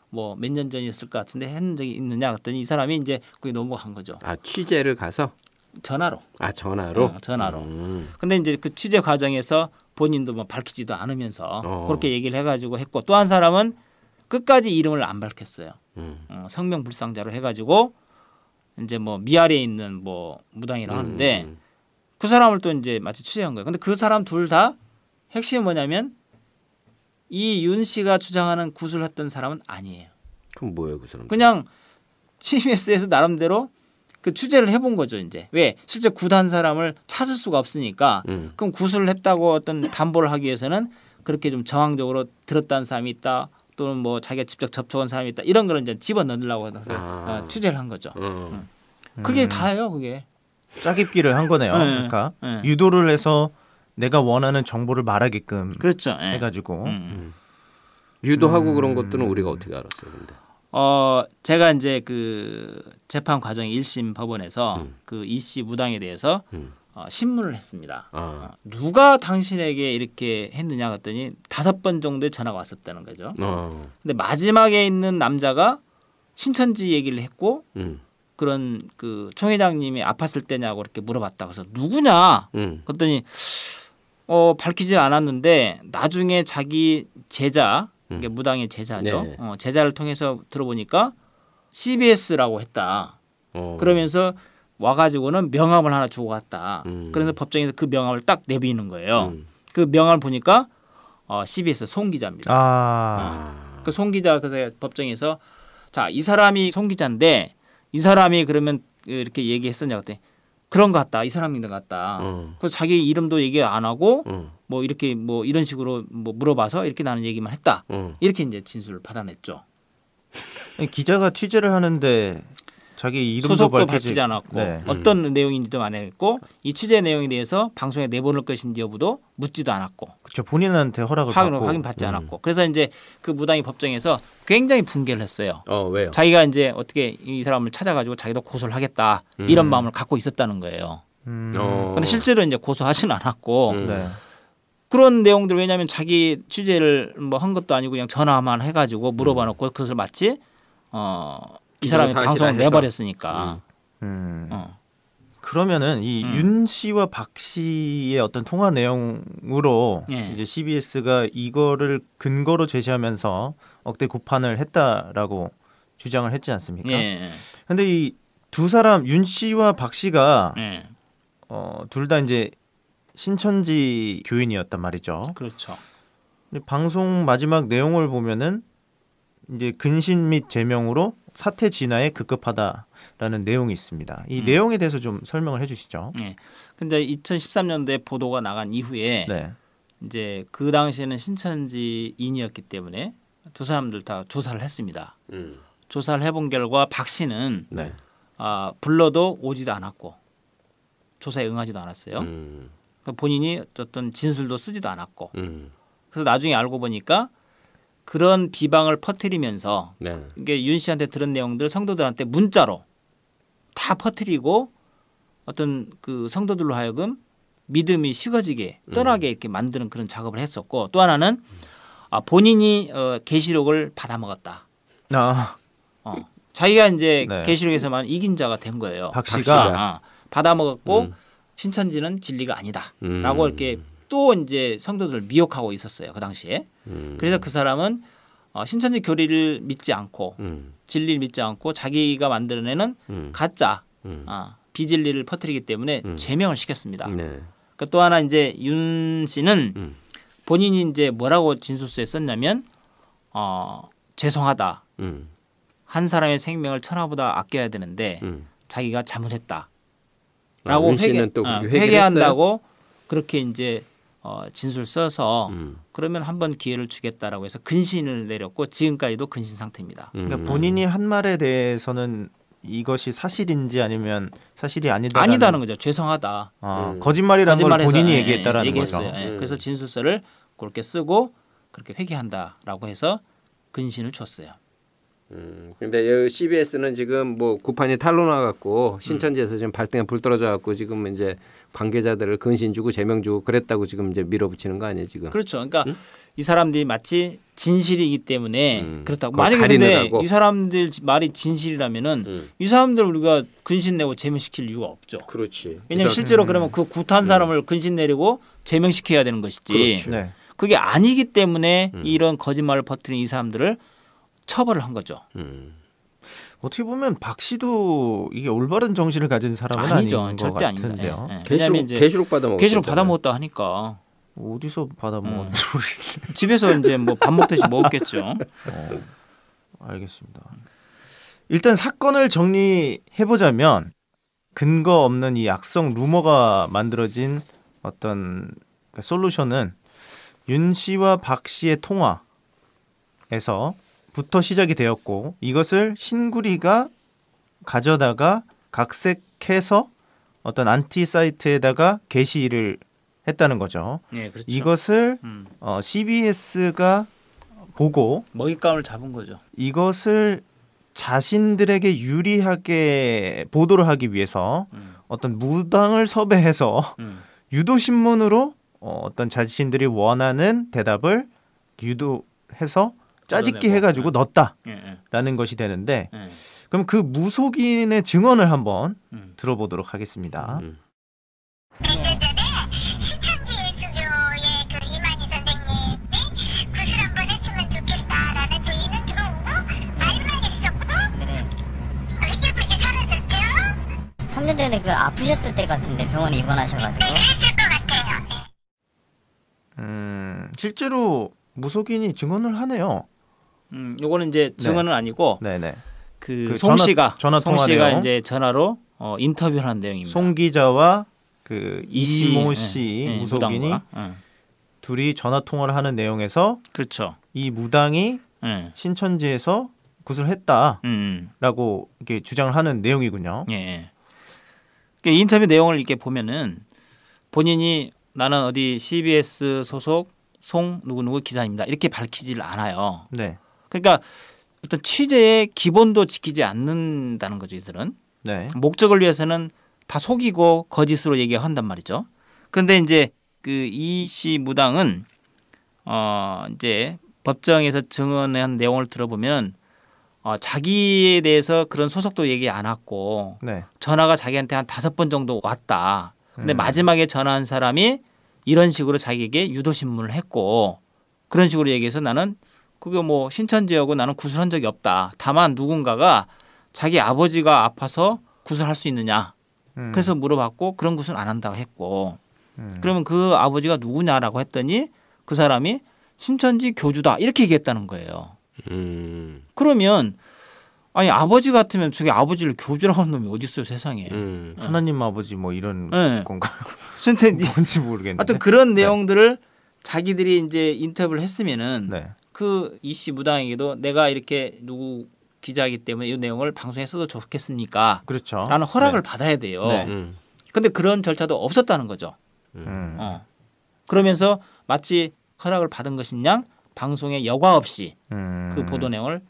Speaker 7: 뭐 몇 년 전이었을 것 같은데 했는 적이 있느냐 그랬더니 이 사람이 이제 거기 넘어간 거죠.
Speaker 6: 취재를 가서?
Speaker 7: 전화로.
Speaker 6: 전화로?
Speaker 7: 전화로. 근데 이제 그 취재 과정에서 본인도 뭐 밝히지도 않으면서 그렇게 얘기를 해가지고 했고 또 한 사람은 끝까지 이름을 안 밝혔어요. 성명불상자로 해가지고 이제 뭐 미아래에 있는 뭐 무당이라 하는데 그 사람을 또 이제 마치 취재한 거예요. 근데 그 사람 둘 다 핵심이 뭐냐면 이 윤 씨가 주장하는 구술했던 사람은 아니에요.
Speaker 6: 그럼 뭐예요, 그 사람?
Speaker 7: 그냥 CBS에서 나름대로 그 취재를 해본 거죠. 이제 왜 실제 구단 사람을 찾을 수가 없으니까 그럼 구술을 했다고 어떤 담보를 하기 위해서는 그렇게 좀 정황적으로 들었다는 사람이 있다. 또는 뭐 자기가 직접 접촉한 사람이 있다. 이런 거를 이제 집어넣으려고 해서 취재를 한 거죠. 그게 다예요. 그게.
Speaker 4: 짜깁기를 한 거네요. 그러니까 유도를 해서 내가 원하는 정보를 말하게끔
Speaker 7: 그렇죠.
Speaker 4: 해가지고
Speaker 6: 유도하고 그런 것들은 우리가 어떻게 알았어요, 근데?
Speaker 7: 제가 이제 그 재판 과정 1심 법원에서 그 이 씨 무당에 대해서 신문을 했습니다. 누가 당신에게 이렇게 했느냐 했더니 5번 정도의 전화가 왔었다는 거죠. 근데 마지막에 있는 남자가 신천지 얘기를 했고 그런 그 총회장님이 아팠을 때냐고 이렇게 물어봤다. 그래서 누구냐? 그랬더니 밝히질 않았는데 나중에 자기 제자 이게 무당의 제자죠.
Speaker 6: 네.
Speaker 7: 제자를 통해서 들어보니까 CBS라고 했다. 그러면서 와가지고는 명함을 하나 주고 갔다. 그래서 법정에서 그 명함을 딱 내비는 거예요. 그 명함을 보니까 CBS 송 기자입니다. 그 송 기자 그래서 법정에서 자, 이 사람이 송 기자인데 이 사람이 그러면 이렇게 얘기했었냐 그랬더니 그런 것 같다. 이 사람인 것 같다. 그래서 자기 이름도 얘기 안 하고 뭐 이렇게 뭐 이런 식으로 뭐 물어봐서 이렇게 나는 얘기만 했다. 이렇게 이제 진술을 받아냈죠.
Speaker 4: 기자가 취재를 하는데 자기 이름도
Speaker 7: 소속도 밝히지 않았고
Speaker 4: 네.
Speaker 7: 어떤 내용인지도 안 했고 이 취재 내용에 대해서 방송에 내보낼 것인지 여부도 묻지도 않았고
Speaker 4: 그렇죠. 본인한테 허락을 받고
Speaker 7: 확인받지 않았고 그래서 이제 그 무당이 법정에서 굉장히 분개를 했어요.
Speaker 6: 왜요?
Speaker 7: 자기가 이제 어떻게 이 사람을 찾아가지고 자기도 고소를 하겠다 이런 마음을 갖고 있었다는 거예요. 그런데 실제로 이제 고소하진 않았고
Speaker 4: 네.
Speaker 7: 그런 내용들 왜냐하면 자기 취재를 뭐 한 것도 아니고 그냥 전화만 해가지고 물어봐놓고 그것을 마치 이 사람이 방송을 내버렸으니까.
Speaker 4: 그러면은 이 윤 씨와 박 씨의 어떤 통화 내용으로
Speaker 7: 예.
Speaker 4: 이제 CBS가 이거를 근거로 제시하면서 억대 구판을 했다라고 주장을 했지 않습니까?
Speaker 7: 예.
Speaker 4: 근데 이 두 사람 윤 씨와 박 씨가
Speaker 7: 예.
Speaker 4: 둘 다 이제 신천지 교인이었단 말이죠.
Speaker 7: 그렇죠.
Speaker 4: 방송 마지막 내용을 보면은 이제 근신 및 제명으로 사태 진화에 급급하다라는 내용이 있습니다. 이 내용에 대해서 좀 설명을 해주시죠.
Speaker 7: 네. 근데 2013년도에 보도가 나간 이후에
Speaker 4: 네.
Speaker 7: 이제 그 당시에는 신천지인이었기 때문에 두 사람들 다 조사를 했습니다. 조사를 해본 결과 박 씨는
Speaker 6: 네.
Speaker 7: 불러도 오지도 않았고 조사에 응하지도 않았어요. 그러니까 본인이 어떤 진술도 쓰지도 않았고 그래서 나중에 알고 보니까 그런 비방을 퍼뜨리면서
Speaker 6: 네.
Speaker 7: 이게 윤 씨한테 들은 내용들 성도들한테 문자로 다 퍼뜨리고 어떤 그 성도들로 하여금 믿음이 식어지게 떠나게 이렇게 만드는 그런 작업을 했었고 또 하나는 본인이 계시록을 받아먹었다. 자기가 이제
Speaker 4: 네.
Speaker 7: 계시록에서만 이긴 자가 된 거예요.
Speaker 4: 박 씨가
Speaker 7: 받아먹었고 신천지는 진리가 아니다라고 이렇게 또 이제 성도들을 미혹하고 있었어요. 그 당시에. 그래서 그 사람은 신천지 교리를 믿지 않고 진리를 믿지 않고 자기가 만들어내는 가짜 비진리를 퍼뜨리기 때문에 제명을 시켰습니다.
Speaker 6: 네.
Speaker 7: 그러니까 또 하나 이제 윤 씨는 본인이 이제 뭐라고 진술서에 썼냐면 죄송하다. 한 사람의 생명을 천하보다 아껴야 되는데 자기가 잘못했다라고 회개한다고 그렇게 이제 진술 써서 그러면 한번 기회를 주겠다라고 해서 근신을 내렸고 지금까지도 근신 상태입니다.
Speaker 4: 그러니까 본인이 한 말에 대해서는 이것이 사실인지 아니면 사실이 아니다는
Speaker 7: 거죠. 죄송하다.
Speaker 4: 거짓말이라는 걸 본인이 얘기했다라는
Speaker 7: 얘기했어요.
Speaker 4: 거죠.
Speaker 7: 그래서 진술서를 그렇게 쓰고 그렇게 회개한다라고 해서 근신을 줬어요.
Speaker 6: 근데 CBS는 지금 뭐 구판이 탄로 나갖고 신천지에서 지금 발등에 불 떨어져갖고 지금 이제 관계자들을 근신 주고 제명 주고 그랬다고 지금 이제 밀어붙이는 거 아니에요 지금?
Speaker 7: 그렇죠. 그러니까 이 사람들이 마치 진실이기 때문에 그렇다고.
Speaker 6: 그걸
Speaker 7: 만약에 근데
Speaker 6: 가리느라고.
Speaker 7: 이 사람들 말이 진실이라면은 이 사람들 우리가 근신 내고 제명시킬 이유가 없죠.
Speaker 6: 그렇지.
Speaker 7: 왜냐하면 실제로 그러면 그 구타한 사람을 근신 내리고 제명시켜야 되는 것이지.
Speaker 6: 그렇죠.
Speaker 4: 네.
Speaker 7: 그게 아니기 때문에 이런 거짓말을 퍼뜨린 이 사람들을 처벌을 한 거죠.
Speaker 4: 어떻게 보면 박 씨도 이게 올바른 정신을 가진 사람은
Speaker 7: 아니죠.
Speaker 4: 아닌 것
Speaker 7: 절대 아닙니다.
Speaker 4: 같은데요.
Speaker 7: 예, 예. 왜냐하면 이제
Speaker 6: 계시록 받아먹었잖아요.
Speaker 7: 계시록 받아먹었다 하니까
Speaker 4: 어디서 받아먹었는지 모르겠네.
Speaker 7: 집에서 이제 뭐 밥 먹듯이 먹었겠죠.
Speaker 4: 알겠습니다. 일단 사건을 정리해 보자면 근거 없는 이 악성 루머가 만들어진 어떤 솔루션은 윤 씨와 박 씨의 통화에서부터 시작이 되었고 이것을 신구리가 가져다가 각색해서 어떤 안티 사이트에다가 게시를 했다는 거죠.
Speaker 7: 네, 그렇죠.
Speaker 4: 이것을 CBS가 보고
Speaker 7: 먹잇감을 잡은 거죠.
Speaker 4: 이것을 자신들에게 유리하게 보도를 하기 위해서 어떤 무당을 섭외해서 유도 신문으로 어떤 자신들이 원하는 대답을 유도해서 짜집기 해가지고 넣었다라는 것이 되는데 그럼 그 무속인의 증언을 한번 들어보도록 하겠습니다.
Speaker 9: 년 전에 그 아프셨을 때 같은데 병원에 입원하셔가지고.
Speaker 4: 실제로 무속인이 증언을 하네요.
Speaker 7: 요거는 이제 증언은 아니고
Speaker 4: 네네.
Speaker 7: 그 송 씨가
Speaker 4: 송
Speaker 7: 씨가 이제 전화로 인터뷰를 한 내용입니다.
Speaker 4: 송 기자와 그 이모 씨
Speaker 7: 네,
Speaker 4: 무속인이 둘이 전화 통화를 하는 내용에서
Speaker 7: 그렇죠.
Speaker 4: 이 무당이 신천지에서 구술했다라고 이렇게 주장을 하는 내용이군요.
Speaker 7: 예. 그러니까 인터뷰 내용을 이렇게 보면은 본인이 나는 어디 CBS 소속 송 누구누구 기자입니다. 이렇게 밝히질 않아요.
Speaker 4: 네.
Speaker 7: 그러니까 어떤 취재의 기본도 지키지 않는다는 거죠, 이들은.
Speaker 4: 네.
Speaker 7: 목적을 위해서는 다 속이고 거짓으로 얘기한단 말이죠. 그런데 이제 그 이 씨 무당은 이제 법정에서 증언한 내용을 들어보면 자기에 대해서 그런 소속도 얘기 안 했고
Speaker 4: 네.
Speaker 7: 전화가 자기한테 한 5번 정도 왔다. 근데 마지막에 전화한 사람이 이런 식으로 자기에게 유도신문을 했고 그런 식으로 얘기해서 나는 그게 뭐 신천지하고 나는 구술한 적이 없다. 다만 누군가가 자기 아버지가 아파서 구술할 수 있느냐. 그래서 물어봤고 그런 구술 안 한다고 했고 그러면 그 아버지가 누구냐라고 했더니 그 사람이 신천지 교주다 이렇게 얘기했다는 거예요. 그러면 아니 아버지 같으면 저게 아버지를 교주라고 하는 놈이 어디 있어요 세상에.
Speaker 4: 하나님 아버지 뭐 이런 건가요? 뭔지 모르겠는데.
Speaker 7: 하여튼 그런 내용들을 자기들이 이제 인터뷰를 했으면은 그 이씨 무당에게도 내가 이렇게 누구 기자이기 때문에 이 내용을 방송에 써도 좋겠습니까?
Speaker 4: 그렇죠.
Speaker 7: 라는 허락을 받아야 돼요. 근데 그런 절차도 없었다는 거죠. 그러면서 마치 허락을 받은 것이냐 방송에 여과 없이 그 보도 내용을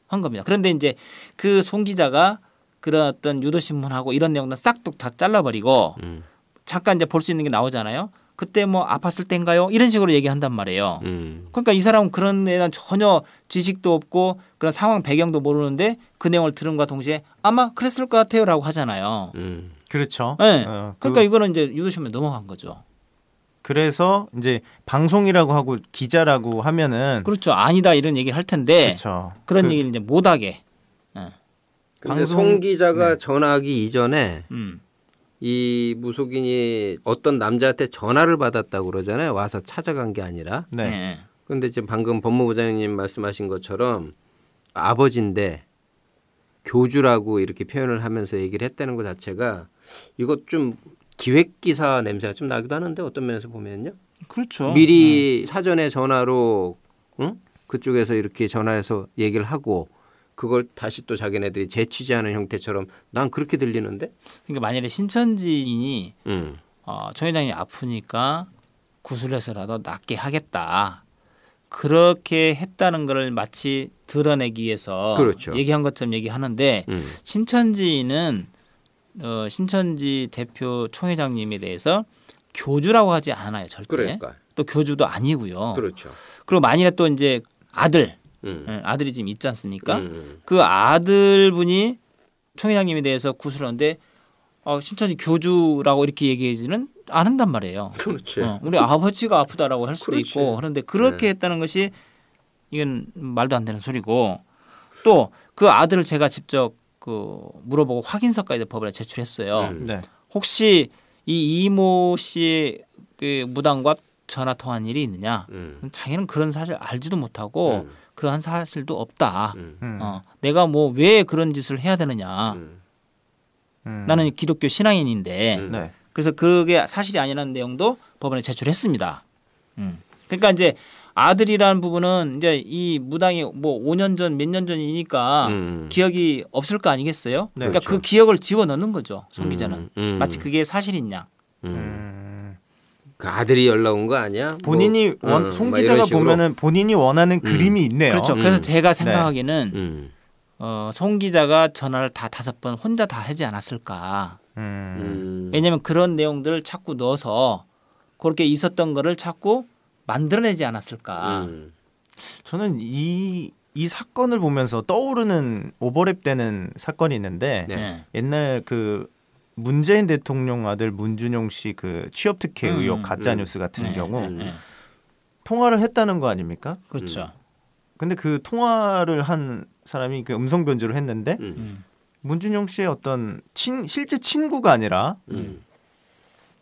Speaker 7: 한 겁니다. 그런데 이제 그 송 기자가 그런 어떤 유도신문하고 이런 내용들 싹둑 다 잘라버리고 잠깐 이제 볼 수 있는 게 나오잖아요. 그때 뭐 아팠을 때인가요? 이런 식으로 얘기를 한단 말이에요. 그러니까 이 사람은 그런 데에 대한 전혀 지식도 없고 그런 상황 배경도 모르는데 그 내용을 들은과 동시에 아마 그랬을 것 같아요라고 하잖아요.
Speaker 4: 그렇죠.
Speaker 7: 네. 그러니까 이거는 이제 유도신문에 넘어간 거죠.
Speaker 4: 그래서 이제 방송이라고 하고 기자라고 하면은
Speaker 7: 그렇죠. 아니다 이런 얘기를 할 텐데
Speaker 4: 그렇죠.
Speaker 7: 그런 얘기를 이제 못하게.
Speaker 6: 근데 송 기자가 전화하기 이전에 이 무속인이 어떤 남자한테 전화를 받았다고 그러잖아요. 와서 찾아간 게 아니라. 그런데 지금 방금 법무부장님 말씀하신 것처럼 아버지인데 교주라고 이렇게 표현을 하면서 얘기를 했다는 것 자체가 이것 좀 기획기사 냄새가 좀 나기도 하는데 어떤 면에서 보면요.
Speaker 7: 그렇죠.
Speaker 6: 미리 사전에 전화로 그쪽에서 이렇게 전화해서 얘기를 하고 그걸 다시 또 자기네들이 재취재하는 형태처럼 난 그렇게 들리는데.
Speaker 7: 그러니까 만약에 신천지인이 정 회장이 아프니까 구술해서라도 낫게 하겠다. 그렇게 했다는 걸 마치 드러내기 위해서
Speaker 6: 그렇죠.
Speaker 7: 얘기한 것처럼 얘기하는데 신천지인은 신천지 대표 총회장님에 대해서 교주라고 하지 않아요. 절대.
Speaker 6: 그러니까.
Speaker 7: 또 교주도 아니고요.
Speaker 6: 그렇죠.
Speaker 7: 그리고 만일에 또 이제 아들이 지금 있지 않습니까? 그 아들분이 총회장님에 대해서 구술하는데 신천지 교주라고 이렇게 얘기하지는 않는단 말이에요.
Speaker 6: 그렇지.
Speaker 7: 우리 아버지가 아프다라고 할 수도
Speaker 6: 그렇지.
Speaker 7: 있고 그런데 그렇게 했다는 것이 이건 말도 안 되는 소리고 또 그 아들을 제가 직접 물어보고 확인서까지 법원에 제출했어요. 혹시 이 이모 씨의 그 무당과 전화 통한 일이 있느냐? 자기는 그런 사실 알지도 못하고 그러한 사실도 없다. 내가 뭐 왜 그런 짓을 해야 되느냐? 나는 기독교 신앙인인데 그래서 그게 사실이 아니라는 내용도 법원에 제출했습니다. 그러니까 이제 아들이라는 부분은 이제 이 무당이 뭐 5년 전 몇 년 전이니까 기억이 없을 거 아니겠어요? 그러니까
Speaker 6: 그렇죠.
Speaker 7: 그 기억을 집어넣는 거죠. 송 기자는 마치 그게 사실이냐.
Speaker 6: 그 아들이 연락 온 거 아니야?
Speaker 4: 본인이 송 기자가 보면은 본인이 원하는 그림이 있네요.
Speaker 7: 그렇죠. 그래서 제가 생각하기에는 송 기자가 전화를 다 5번 혼자 다 하지 않았을까. 왜냐하면 그런 내용들을 자꾸 넣어서 그렇게 있었던 거를 자꾸 만들어내지 않았을까.
Speaker 4: 저는 이 사건을 보면서 떠오르는 오버랩되는 사건이 있는데 옛날 그 문재인 대통령 아들 문준용 씨 그 취업 특혜 의혹 가짜 뉴스 같은 경우 통화를 했다는 거 아닙니까?
Speaker 7: 그렇죠.
Speaker 4: 근데 그 통화를 한 사람이 그 음성 변조를 했는데 문준용 씨의 어떤 실제 친구가 아니라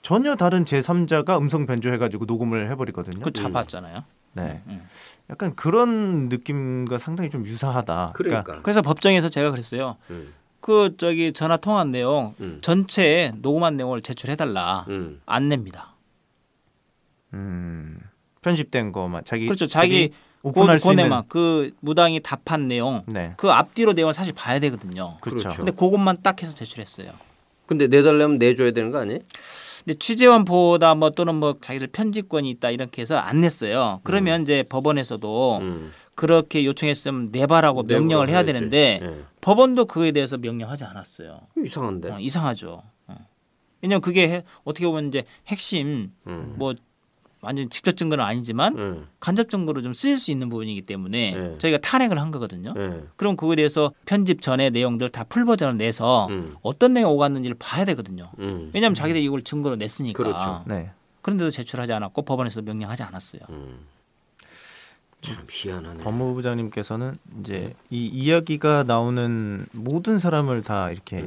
Speaker 4: 전혀 다른 제3자가 음성 변조해가지고 녹음을 해버리거든요.
Speaker 7: 그거 잡았잖아요.
Speaker 4: 네, 약간 그런 느낌과 상당히 좀 유사하다.
Speaker 6: 그러니까.
Speaker 7: 그래서 법정에서 제가 그랬어요. 그 전화 통화한 내용 전체 녹음한 내용을 제출해달라. 안 냅니다.
Speaker 4: 편집된 거만 자기
Speaker 7: 그렇죠. 자기
Speaker 4: 오픈할 수 있는
Speaker 7: 그 무당이 답한 내용 그 앞뒤로 내용을 사실 봐야 되거든요.
Speaker 4: 그렇죠.
Speaker 7: 근데 그것만 딱 해서 제출했어요.
Speaker 6: 근데 내달라면 내줘야 되는 거 아니에요?
Speaker 7: 근데 취재원보다 뭐 또는 뭐 자기들 편집권이 있다 이렇게 해서 안 냈어요. 그러면 이제 법원에서도 그렇게 요청했으면 내봐라고 명령을 해야 되는데 법원도 그에 대해서 명령하지 않았어요.
Speaker 6: 이상한데?
Speaker 7: 이상하죠. 왜냐하면 그게 어떻게 보면 이제 핵심 뭐 완전 직접 증거는 아니지만 간접 증거로 좀 쓰일 수 있는 부분이기 때문에 저희가 탄핵을 한 거거든요. 그럼 그거에 대해서 편집 전에 내용들 다 풀 버전을 내서 어떤 내용이 오갔는지를 봐야 되거든요. 왜냐하면 자기들이 이걸 증거로 냈으니까.
Speaker 6: 그렇죠.
Speaker 7: 그런데도 제출하지 않았고 법원에서 명령하지 않았어요.
Speaker 6: 참 희한하네.
Speaker 4: 법무부장님께서는 이제 이 이야기가 나오는 모든 사람을 다 이렇게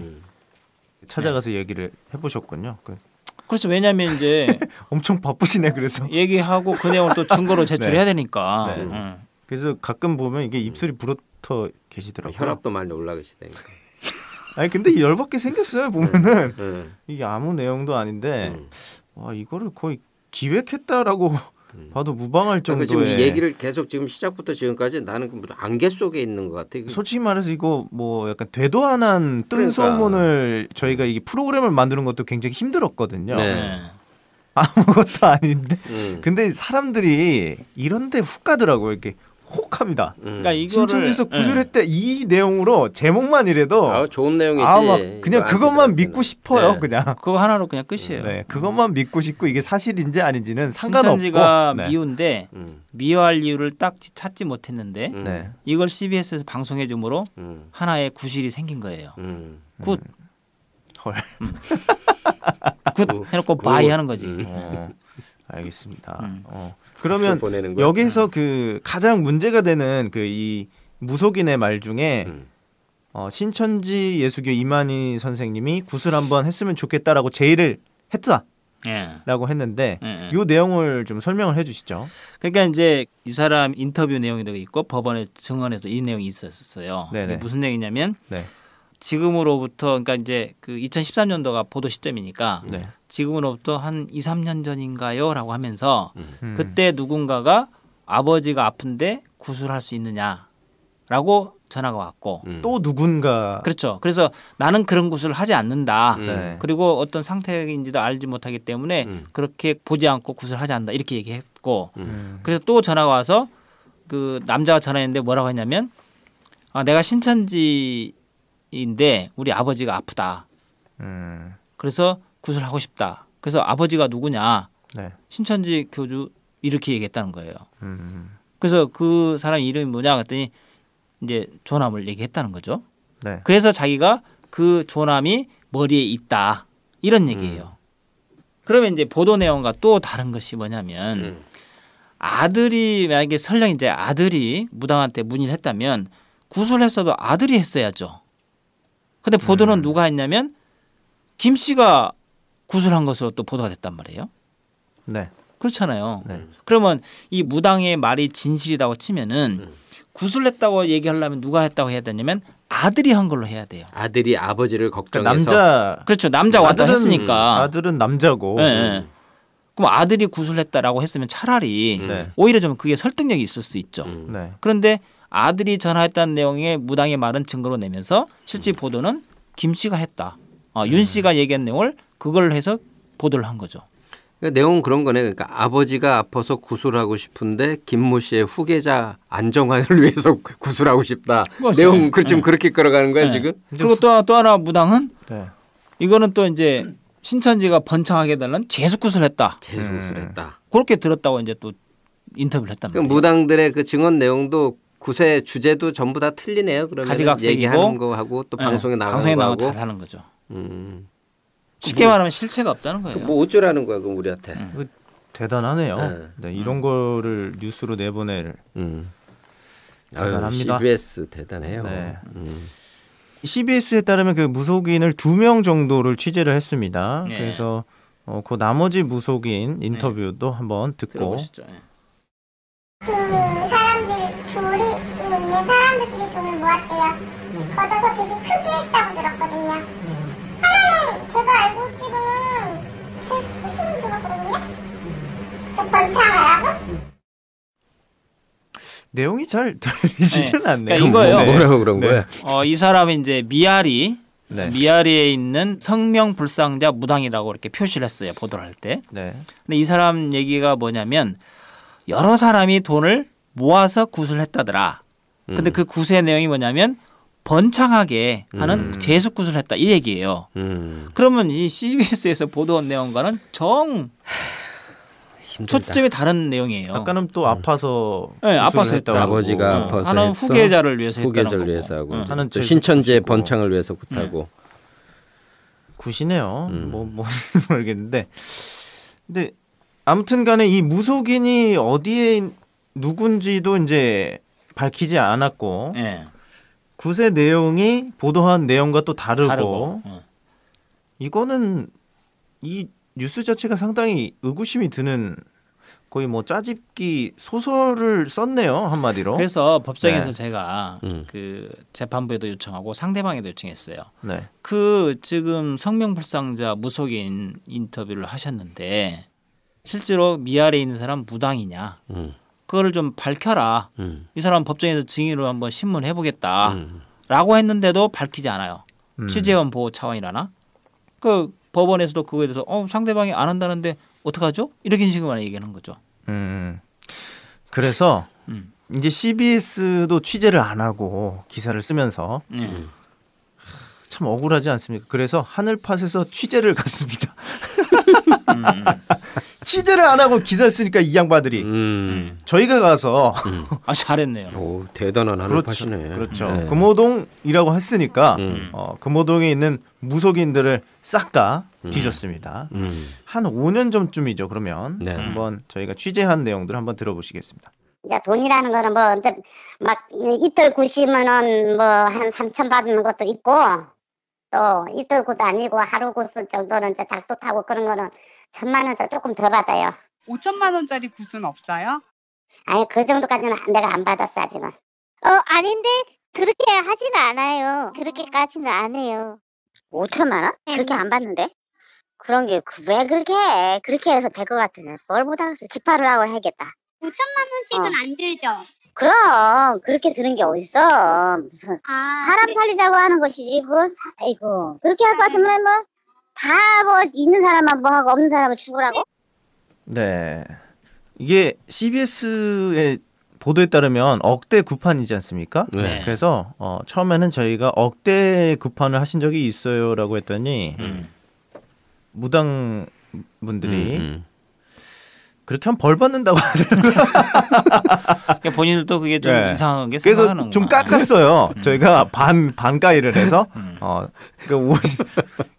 Speaker 4: 찾아가서 얘기를 해보셨군요.
Speaker 7: 그렇죠. 왜냐하면 이제
Speaker 4: 엄청 바쁘시네. 그래서
Speaker 7: 얘기하고 그 내용을 또 증거로 제출해야 되니까.
Speaker 4: 네. 그래서 가끔 보면 이게 입술이 부러터 계시더라고요.
Speaker 6: 혈압도 많이 올라가시다니까.
Speaker 4: 아니 근데 열받게 생겼어요. 보면은 이게 아무 내용도 아닌데 와 이거를 거의 기획했다라고 봐도 무방할 정도의.
Speaker 6: 지금 이 얘기를 계속 지금 시작부터 지금까지 나는 그 안개 속에 있는 것 같아.
Speaker 4: 솔직히 말해서 이거 뭐 약간 되도 않은 뜬 소문을 저희가 이게 프로그램을 만드는 것도 굉장히 힘들었거든요.
Speaker 6: 네.
Speaker 4: 아무것도 아닌데 근데 사람들이 이런데 훅 가더라고요. 이렇게 혹합니다.
Speaker 7: 그러니까 이거를
Speaker 4: 신천지에서 구술했대 이 내용으로 제목만 이래도
Speaker 6: 좋은 내용이지.
Speaker 4: 막 그냥 그것만 믿고 싶어요.
Speaker 6: 네.
Speaker 4: 그냥
Speaker 7: 그거 하나로 그냥 끝이에요.
Speaker 4: 네, 그것만 믿고 싶고 이게 사실인지 아닌지는 상관없고.
Speaker 7: 신천지가 미운데 미워할 이유를 딱 찾지 못했는데 이걸 CBS에서 방송해 줌으로 하나의 구실이 생긴 거예요. 굿.
Speaker 4: 헐.
Speaker 7: 굿 해놓고 바이 하는 거지.
Speaker 4: 알겠습니다. 그러면 여기서 그 가장 문제가 되는 그 이 무속인의 말 중에 신천지 예수교 이만희 선생님이 구슬 한번 했으면 좋겠다라고 제의를 했다라고 했는데 이 내용을 좀 설명을 해주시죠.
Speaker 7: 그러니까 이제 이 사람 인터뷰 내용도 있고 법원의 증언에도 이 내용이 있었어요. 이게 무슨 내용이냐면 지금으로부터 그러니까 이제 그 2013년도가 보도 시점이니까 지금으로부터 한 2, 3년 전인가요라고 하면서 그때 누군가가 아버지가 아픈데 구술할 수 있느냐라고 전화가 왔고
Speaker 4: 또 누군가
Speaker 7: 그렇죠. 그래서 나는 그런 구술을 하지 않는다. 그리고 어떤 상태인지도 알지 못하기 때문에 그렇게 보지 않고 구술하지 않는다 이렇게 얘기했고 그래서 또 전화가 와서 그 남자가 전화했는데 뭐라고 했냐면 내가 신천지인데 우리 아버지가 아프다. 그래서 구술하고 싶다. 그래서 아버지가 누구냐? 신천지 교주 이렇게 얘기했다는 거예요. 그래서 그 사람 이름이 뭐냐 그랬더니 이제 조남을 얘기했다는 거죠. 그래서 자기가 그 조남이 머리에 있다 이런 얘기예요. 그러면 이제 보도 내용과 또 다른 것이 뭐냐면 아들이 만약에 설령 이제 아들이 무당한테 문의를 했다면 구술했어도 아들이 했어야죠. 근데 보도는 누가 했냐면 김 씨가 구술한 것으로 또 보도가 됐단 말이에요. 그렇잖아요. 그러면 이 무당의 말이 진실이라고 치면은 구술했다고 얘기하려면 누가 했다고 해야 되냐면 아들이 한 걸로 해야 돼요.
Speaker 6: 아들이 아버지를 걱정해서.
Speaker 4: 남자.
Speaker 7: 그렇죠. 남자 왔다 했으니까.
Speaker 4: 아들은 남자고.
Speaker 7: 그럼 아들이 구술했다라고 했으면 차라리 오히려 좀 그게 설득력이 있을 수 있죠. 그런데 아들이 전화했다는 내용의 무당의 말은 증거로 내면서 실제 보도는 김 씨가 했다. 윤 씨가 얘기한 내용을 그걸 해서 보도를 한 거죠.
Speaker 6: 그러니까 내용은 그런 거네. 그러니까 아버지가 아파서 구술하고 싶은데 김모 씨의 후계자 안정환을 위해서 구술하고 싶다. 내용은 지금 그렇게 끌어가는 거야 지금.
Speaker 7: 그리고 또 하나 무당은 이거는 또 이제 신천지가 번창하게 해달라는 재수구술했다.
Speaker 6: 재수구술했다.
Speaker 7: 그렇게 들었다고 이제 또 인터뷰를 했단 말이에요.
Speaker 6: 무당들의 그 증언 내용도 구세 주제도 전부 다 틀리네요. 그러면 얘기하는 거 하고 또 방송에 나가는 거 하고
Speaker 7: 다 다른 거죠. 쉽게 말하면 실체가 없다는 거예요.
Speaker 6: 뭐 어쩌라는 거야 그럼 우리한테.
Speaker 4: 대단하네요. 이런 거를 뉴스로 내보낼. 대단합니다.
Speaker 6: CBS 대단해요.
Speaker 4: CBS에 따르면 그 무속인을 2명 정도를 취재를 했습니다. 그래서 그 나머지 무속인 인터뷰도 한번 듣고.
Speaker 7: 들어보시죠.
Speaker 5: 그 사람들 교리 있는 사람들끼리 돈을 모았대요. 걷어서 되게 크게 했다고 들었거든요. 하나는 제가 알고 있기로는 제90을 들었거든요. 저 번창을 하고.
Speaker 4: 내용이 잘 들리지는 않네요.
Speaker 7: 그러니까 이거예요.
Speaker 6: 뭐라고 그런 거야?
Speaker 7: 이 사람이 이제 미아리에 있는 성명불상자 무당이라고 이렇게 표시를 했어요. 보도를 할 때. 근데 이 사람 얘기가 뭐냐면 여러 사람이 돈을 모아서 구술했다더라. 근데 그 구슬의 내용이 뭐냐면 번창하게 하는 재수구슬을 했다 이 얘기예요. 그러면 이 CBS에서 보도한 내용과는 초점이 다른 내용이에요.
Speaker 4: 아까는 또 아파서
Speaker 7: 아파서 했다고.
Speaker 6: 아버지가 아파서
Speaker 7: 하는 후계자를 위해서
Speaker 6: 후계자를 위해서 하고 하는 또 신천지의 번창을 위해서 굿하고
Speaker 4: 굿이네요. 뭐 모르겠는데 근데 아무튼간에 이 무속인이 어디에 누군지도 이제 밝히지 않았고 굿의 내용이 보도한 내용과 또 다르고 이거는 이 뉴스 자체가 상당히 의구심이 드는 거의 뭐 짜집기 소설을 썼네요 한마디로.
Speaker 7: 그래서 법정에서
Speaker 4: 네.
Speaker 7: 제가 그 재판부에도 요청하고 상대방에도 요청했어요.
Speaker 4: 네.
Speaker 7: 그 지금 성명불상자 무속인 인터뷰를 하셨는데 실제로 미아래에 있는 사람 무당이냐? 그거를 좀 밝혀라. 이 사람 법정에서 증인으로 한번 신문해 보겠다라고 했는데도 밝히지 않아요. 취재원 보호 차원이라나? 그 법원에서도 그거에 대해서 상대방이 안 한다는데 어떡하죠? 이렇게 식으로 얘기하는 거죠.
Speaker 4: 그래서 이제 CBS도 취재를 안 하고 기사를 쓰면서 참 억울하지 않습니까? 그래서 하늘팟에서 취재를 갔습니다. 취재를 안 하고 기사를 쓰니까 이 양반들이 저희가 가서
Speaker 7: 잘했네요.
Speaker 6: 오, 대단한 하늘팟이네.
Speaker 4: 그렇죠.
Speaker 6: 네.
Speaker 4: 금호동이라고 했으니까 금호동에 있는 무속인들을 싹 다 뒤졌습니다. 한 5년 전쯤이죠. 그러면
Speaker 6: 네.
Speaker 4: 한번 저희가 취재한 내용들 한번 들어보시겠습니다.
Speaker 8: 이제 돈이라는 거는 뭐 이제 막 이틀 구시면은 뭐 한 3천 받는 것도 있고 또 이틀 굿 아니고 하루 굿 정도는 이제 작도 타고 그런 거는 1,000만 원에서 조금 더 받아요.
Speaker 10: 5천만 원짜리 굿은 없어요?
Speaker 8: 아니 그 정도까지는 내가 안 받았어 아직은. 아닌데 그렇게 하지는 않아요. 그렇게까지는 안 해요. 5천만 원? 그렇게 안 받는데? 그런 게 왜 그렇게 해? 그렇게 해서 될 것 같으면 뭘 못하겠어. 집화를 하고 해야겠다.
Speaker 5: 5천만 원씩은 안 들죠?
Speaker 8: 그럼 그렇게 드는 게 어딨어. 무슨 사람 살리자고 하는 것이지. 아이고 그렇게 할 것 같으면 뭐 다 뭐 있는 사람만 뭐 하고 없는 사람은 죽으라고?
Speaker 4: 네, 이게 CBS의 보도에 따르면 억대 구판이지 않습니까?
Speaker 6: 네.
Speaker 4: 그래서 처음에는 저희가 억대 구판을 하신 적이 있어요라고 했더니 무당 분들이 그렇게 하면 벌 받는다고 하더라고요.
Speaker 7: 그러니까 본인들도 그게 좀
Speaker 4: 네.
Speaker 7: 이상하게
Speaker 4: 그래서
Speaker 7: 생각하는구나.
Speaker 4: 좀 깎았어요. 저희가 반가이를 해서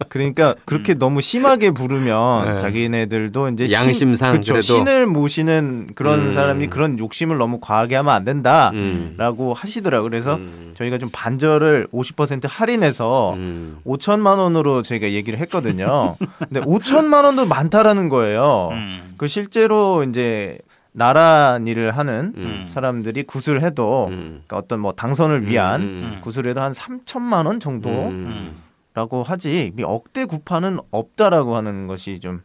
Speaker 4: 그러니까 그렇게 너무 심하게 부르면
Speaker 6: 네.
Speaker 4: 자기네들도 이제
Speaker 6: 양심상
Speaker 4: 그쵸,
Speaker 6: 그래도
Speaker 4: 신을 모시는 그런 사람이 그런 욕심을 너무 과하게 하면 안 된다라고 하시더라고요. 그래서 저희가 좀 반절을 50% 할인해서 5천만 원으로 저희가 얘기를 했거든요. 근데 5천만 원도 많다라는 거예요. 그 실제로 이제 나란 일을 하는 사람들이 굿을 해도 그러니까 어떤 뭐 당선을 위한 굿을 해도 한 3천만 원 정도라고 하지 억대 구판은 없다라고 하는 것이 좀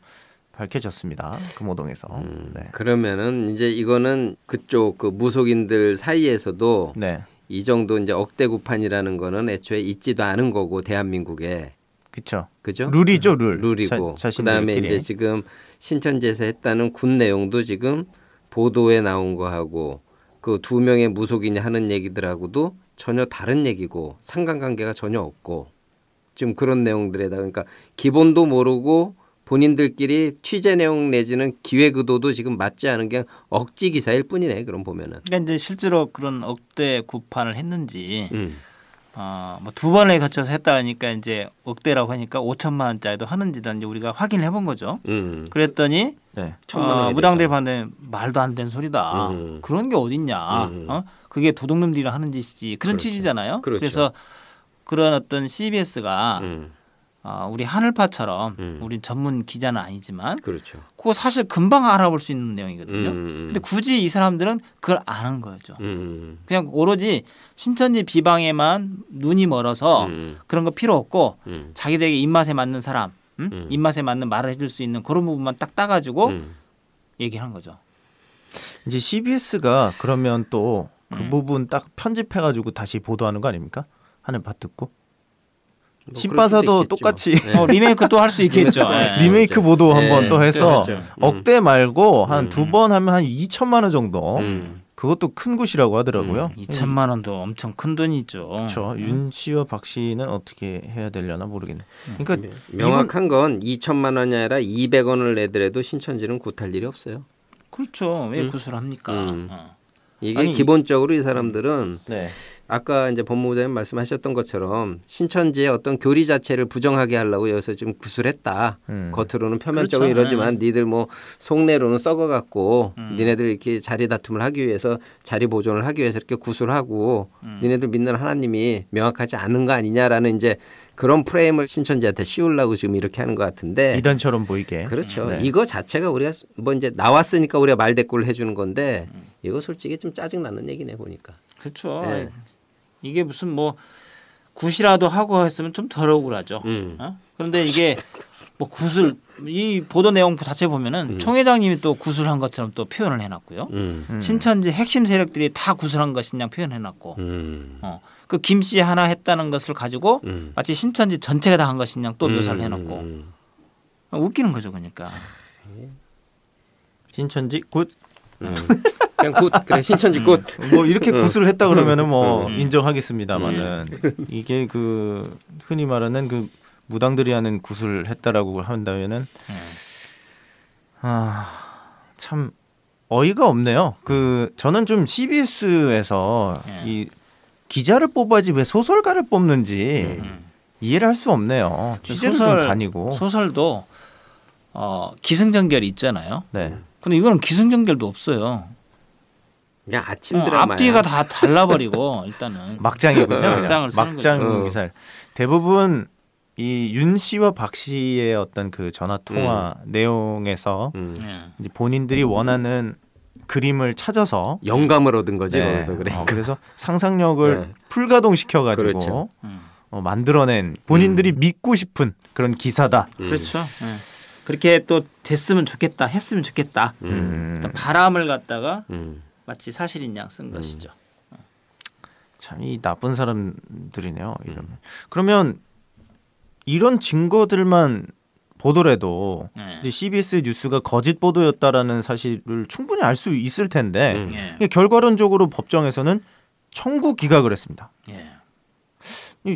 Speaker 4: 밝혀졌습니다. 금호동에서. 네.
Speaker 6: 그러면은 이제 이거는 그쪽 그 무속인들 사이에서도
Speaker 4: 네.
Speaker 6: 이 정도 이제 억대 구판이라는 거는 애초에 있지도 않은 거고 대한민국에.
Speaker 4: 그렇죠.
Speaker 6: 그죠?
Speaker 4: 룰이죠,
Speaker 6: 룰이고. 그다음에
Speaker 4: 자신들끼리.
Speaker 6: 이제 지금 신천지에서 했다는 군 내용도 지금 보도에 나온 거하고 그 2명의 무속인이 하는 얘기들하고도 전혀 다른 얘기고 상관관계가 전혀 없고 지금 그런 내용들에다가 그러니까 기본도 모르고 본인들끼리 취재 내용 내지는 기획 의도도 지금 맞지 않은 게 억지 기사일 뿐이네. 그럼 보면은.
Speaker 7: 그러니까 이제 실제로 그런 억대 구판을 했는지 뭐 2번에 거쳐서 했다니까 이제 억대라고 하니까 5천만 원짜리도 하는지도 이제 우리가 확인을 해본 거죠. 그랬더니
Speaker 4: 네.
Speaker 7: 무당들이 봤는데 말도 안 되는 소리다. 그런 게 어딨냐. 그게 도둑놈들이랑 하는 짓이지. 그런
Speaker 6: 그렇죠.
Speaker 7: 취지잖아요.
Speaker 6: 그렇죠.
Speaker 7: 그래서 그런 어떤 CBS가 우리 하늘파처럼 우리 전문 기자는 아니지만
Speaker 6: 그렇죠.
Speaker 7: 그거 사실 금방 알아볼 수 있는 내용이거든요. 근데 굳이 이 사람들은 그걸 안 한 거죠. 그냥 오로지 신천지 비방에만 눈이 멀어서 그런 거 필요 없고 자기들에게 입맛에 맞는 사람, 입맛에 맞는 말을 해줄 수 있는 그런 부분만 딱 따가지고 얘기한 거죠.
Speaker 4: 이제 CBS가 그러면 또 그 부분 딱 편집해가지고 다시 보도하는 거 아닙니까? 하늘팟 듣고.
Speaker 6: 뭐
Speaker 4: 신바사도 똑같이
Speaker 7: 리메이크 또 할 수 있겠죠.
Speaker 4: 리메이크 보도 한번 또 해서
Speaker 6: 그렇죠.
Speaker 4: 억대 말고 한 2번 하면 한 2천만 원 정도. 그것도 큰 곳이라고 하더라고요.
Speaker 7: 2천만 원도 엄청 큰 돈이죠.
Speaker 4: 그렇죠. 윤 씨와 박 씨는 어떻게 해야 되려나 모르겠네. 그러니까
Speaker 6: 명확한 건 2천만 원이 아니라 200원을 내더라도 신천지는 굿할 일이 없어요.
Speaker 7: 그렇죠. 왜 굿을 합니까?
Speaker 6: 이게 기본적으로 이 사람들은
Speaker 4: 네.
Speaker 6: 아까 이제 법무부장님 말씀하셨던 것처럼 신천지의 어떤 교리 자체를 부정하게 하려고 여기서 지금 구술했다. 겉으로는 표면적으로
Speaker 7: 그렇죠.
Speaker 6: 이러지만 니들 뭐 속내로는 썩어갖고 니네들 이렇게 자리 다툼을 하기 위해서 자리 보존을 하기 위해서 이렇게 구술하고 니네들 믿는 하나님이 명확하지 않은 거 아니냐라는 이제 그런 프레임을 신천지한테 씌우려고 지금 이렇게 하는 것 같은데
Speaker 4: 이단처럼 보이게.
Speaker 6: 그렇죠.
Speaker 4: 네.
Speaker 6: 이거 자체가 우리가 뭐 이제 나왔으니까 우리가 말대꾸를 해주는 건데 이거 솔직히 좀 짜증 나는 얘기네 보니까.
Speaker 7: 그렇죠.
Speaker 6: 네.
Speaker 7: 이게 무슨 뭐 굿이라도 하고 했으면 좀 덜 억울하죠. 어? 그런데 이게 뭐 굿을 이 보도 내용 자체 보면은 총회장님이 또 굿을 한 것처럼 또 표현을 해놨고요. 신천지 핵심 세력들이 다 굿을 한 것이냐 표현해놨고, 그 김씨 하나 했다는 것을 가지고 마치 신천지 전체가 다 한 것이냐 또 묘사를 해놓고 웃기는 거죠, 그러니까.
Speaker 4: 신천지 굿.
Speaker 6: 그냥 굿 그래 신천지 굿.
Speaker 4: 뭐 이렇게 굿을 했다 그러면은 뭐 인정하겠습니다.마는 이게 그 흔히 말하는 그 무당들이 하는 굿을 했다라고 한다면은 참 어이가 없네요. 그 저는 좀 CBS에서 이 기자를 뽑아야지 왜 소설가를 뽑는지 이해를 할 수 없네요. 취재도 좀 다니고
Speaker 7: 소설도 기승전결이 있잖아요.
Speaker 4: 네.
Speaker 7: 근데 이거는 기승전결도 없어요.
Speaker 6: 그냥 아침 드라마야.
Speaker 7: 앞뒤가 다 달라버리고 일단은
Speaker 4: 막장이군요.
Speaker 7: 막장을 쓰는
Speaker 4: 막장
Speaker 7: 거죠.
Speaker 4: 기사를 대부분 이 윤 씨와 박 씨의 어떤 그 전화 통화 내용에서 이제 본인들이 원하는 그림을 찾아서
Speaker 6: 영감을 얻은 거지.
Speaker 4: 네.
Speaker 6: 거기서 그래.
Speaker 4: 그래서 상상력을 풀가동 시켜가지고
Speaker 6: 그렇죠.
Speaker 4: 만들어낸 본인들이 믿고 싶은 그런 기사다.
Speaker 7: 그렇죠. 네. 그렇게 또 됐으면 좋겠다, 했으면 좋겠다. 바람을 갖다가 마치 사실인 양 쓴 것이죠.
Speaker 4: 참 이 나쁜 사람들이네요. 이러면 그러면 이런 증거들만 보더라도 이제 CBS 뉴스가 거짓 보도였다라는 사실을 충분히 알 수 있을 텐데 결과론적으로 법정에서는 청구 기각을 했습니다.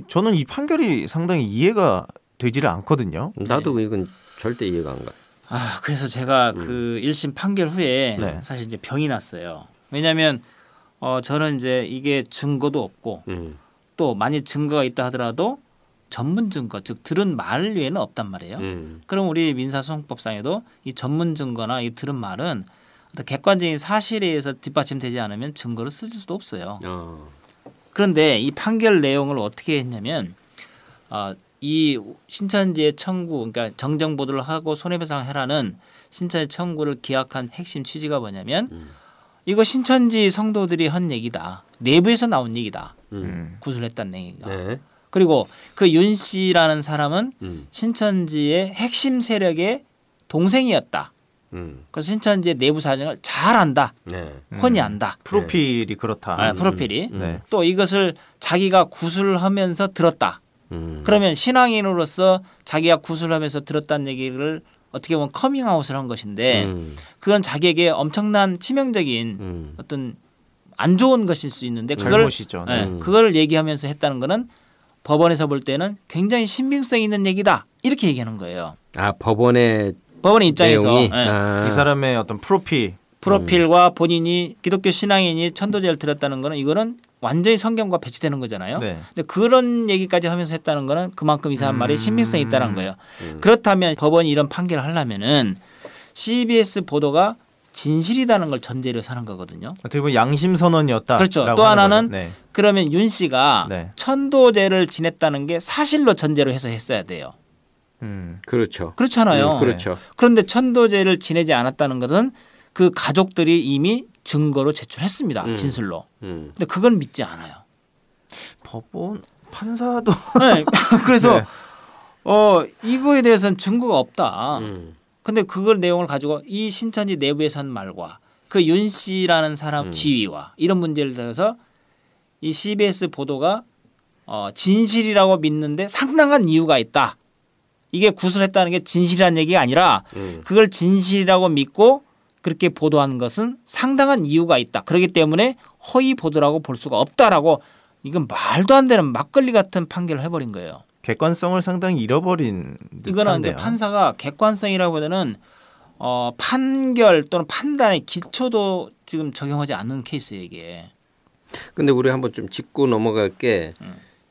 Speaker 4: 저는 이 판결이 상당히 이해가 되지를 않거든요.
Speaker 6: 나도 이건 절대 이해가 안 가.
Speaker 7: 그래서 제가 그 1심 판결 후에 사실 이제 병이 났어요. 왜냐하면 저는 이제 이게 증거도 없고 또 만약 증거가 있다 하더라도 전문 증거, 즉 들은 말 외에는 없단 말이에요. 그럼 우리 민사소송법상에도 이 전문 증거나 이 들은 말은 어떤 객관적인 사실에 의해서 뒷받침되지 않으면 증거를 쓸 수도 없어요. 그런데 이 판결 내용을 어떻게 했냐면 이 신천지의 청구, 그러니까 정정 보도를 하고 손해배상 해라는 신천지 청구를 기각한 핵심 취지가 뭐냐면 이거 신천지 성도들이 한 얘기다. 내부에서 나온 얘기다. 구술했다는 얘기가.
Speaker 6: 네.
Speaker 7: 그리고 그 윤 씨라는 사람은 신천지의 핵심 세력의 동생이었다. 그래서 신천지의 내부 사정을 잘 안다. 훤히 안다.
Speaker 4: 프로필이 그렇다.
Speaker 7: 프로필이. 또 이것을 자기가 구술하면서 들었다. 그러면 신앙인으로서 자기가 구술하면서 들었다는 얘기를 어떻게 보면 커밍아웃을 한 것인데 그건 자기에게 엄청난 치명적인 어떤 안 좋은 것일 수 있는데
Speaker 4: 잘못이죠.
Speaker 7: 그걸 얘기하면서 했다는 거는 법원에서 볼 때는 굉장히 신빙성 있는 얘기다 이렇게 얘기하는 거예요.
Speaker 6: 법원의
Speaker 7: 입장에서
Speaker 4: 이 사람의 어떤
Speaker 7: 프로필과 본인이 기독교 신앙인이 천도제를 들었다는 거는 이거는 완전히 성경과 배치되는 거잖아요. 근데 그런 얘기까지 하면서 했다는 거는 그만큼 이 사람 말이 신빙성이 있다는 거예요. 그렇다면 법원이 이런 판결을 하려면은 CBS 보도가 진실이라는 걸 전제로 사는 거거든요.
Speaker 4: 어떻게 보면 양심 선언이었다.
Speaker 7: 그렇죠. 또 하나는 그러면 윤 씨가 천도제를 지냈다는 게 사실로 전제로 해서 했어야 돼요.
Speaker 6: 그렇죠.
Speaker 7: 그렇잖아요.
Speaker 6: 그렇죠.
Speaker 7: 그런데 천도제를 지내지 않았다는 것은 그 가족들이 이미 증거로 제출했습니다. 진술로. 근데 그걸 믿지 않아요.
Speaker 4: 법원 판사도
Speaker 7: 그래서 이거에 대해서는 증거가 없다. 근데 그걸 내용을 가지고 이 신천지 내부에서 한 말과 그 윤 씨라는 사람 지위와 이런 문제를 들어서 이 CBS 보도가 진실이라고 믿는데 상당한 이유가 있다. 이게 구술했다는 게 진실이라는 얘기가 아니라 그걸 진실이라고 믿고 그렇게 보도한 것은 상당한 이유가 있다. 그렇기 때문에 허위 보도라고 볼 수가 없다라고 이건 말도 안 되는 막걸리 같은 판결을 해버린 거예요.
Speaker 4: 객관성을 상당히 잃어버린 듯한데요.
Speaker 7: 이거는 판사가 객관성이라기보다는 판결 또는 판단의 기초도 지금 적용하지 않는 케이스예요 이게.
Speaker 6: 근데 우리 한번 좀 짚고 넘어갈 게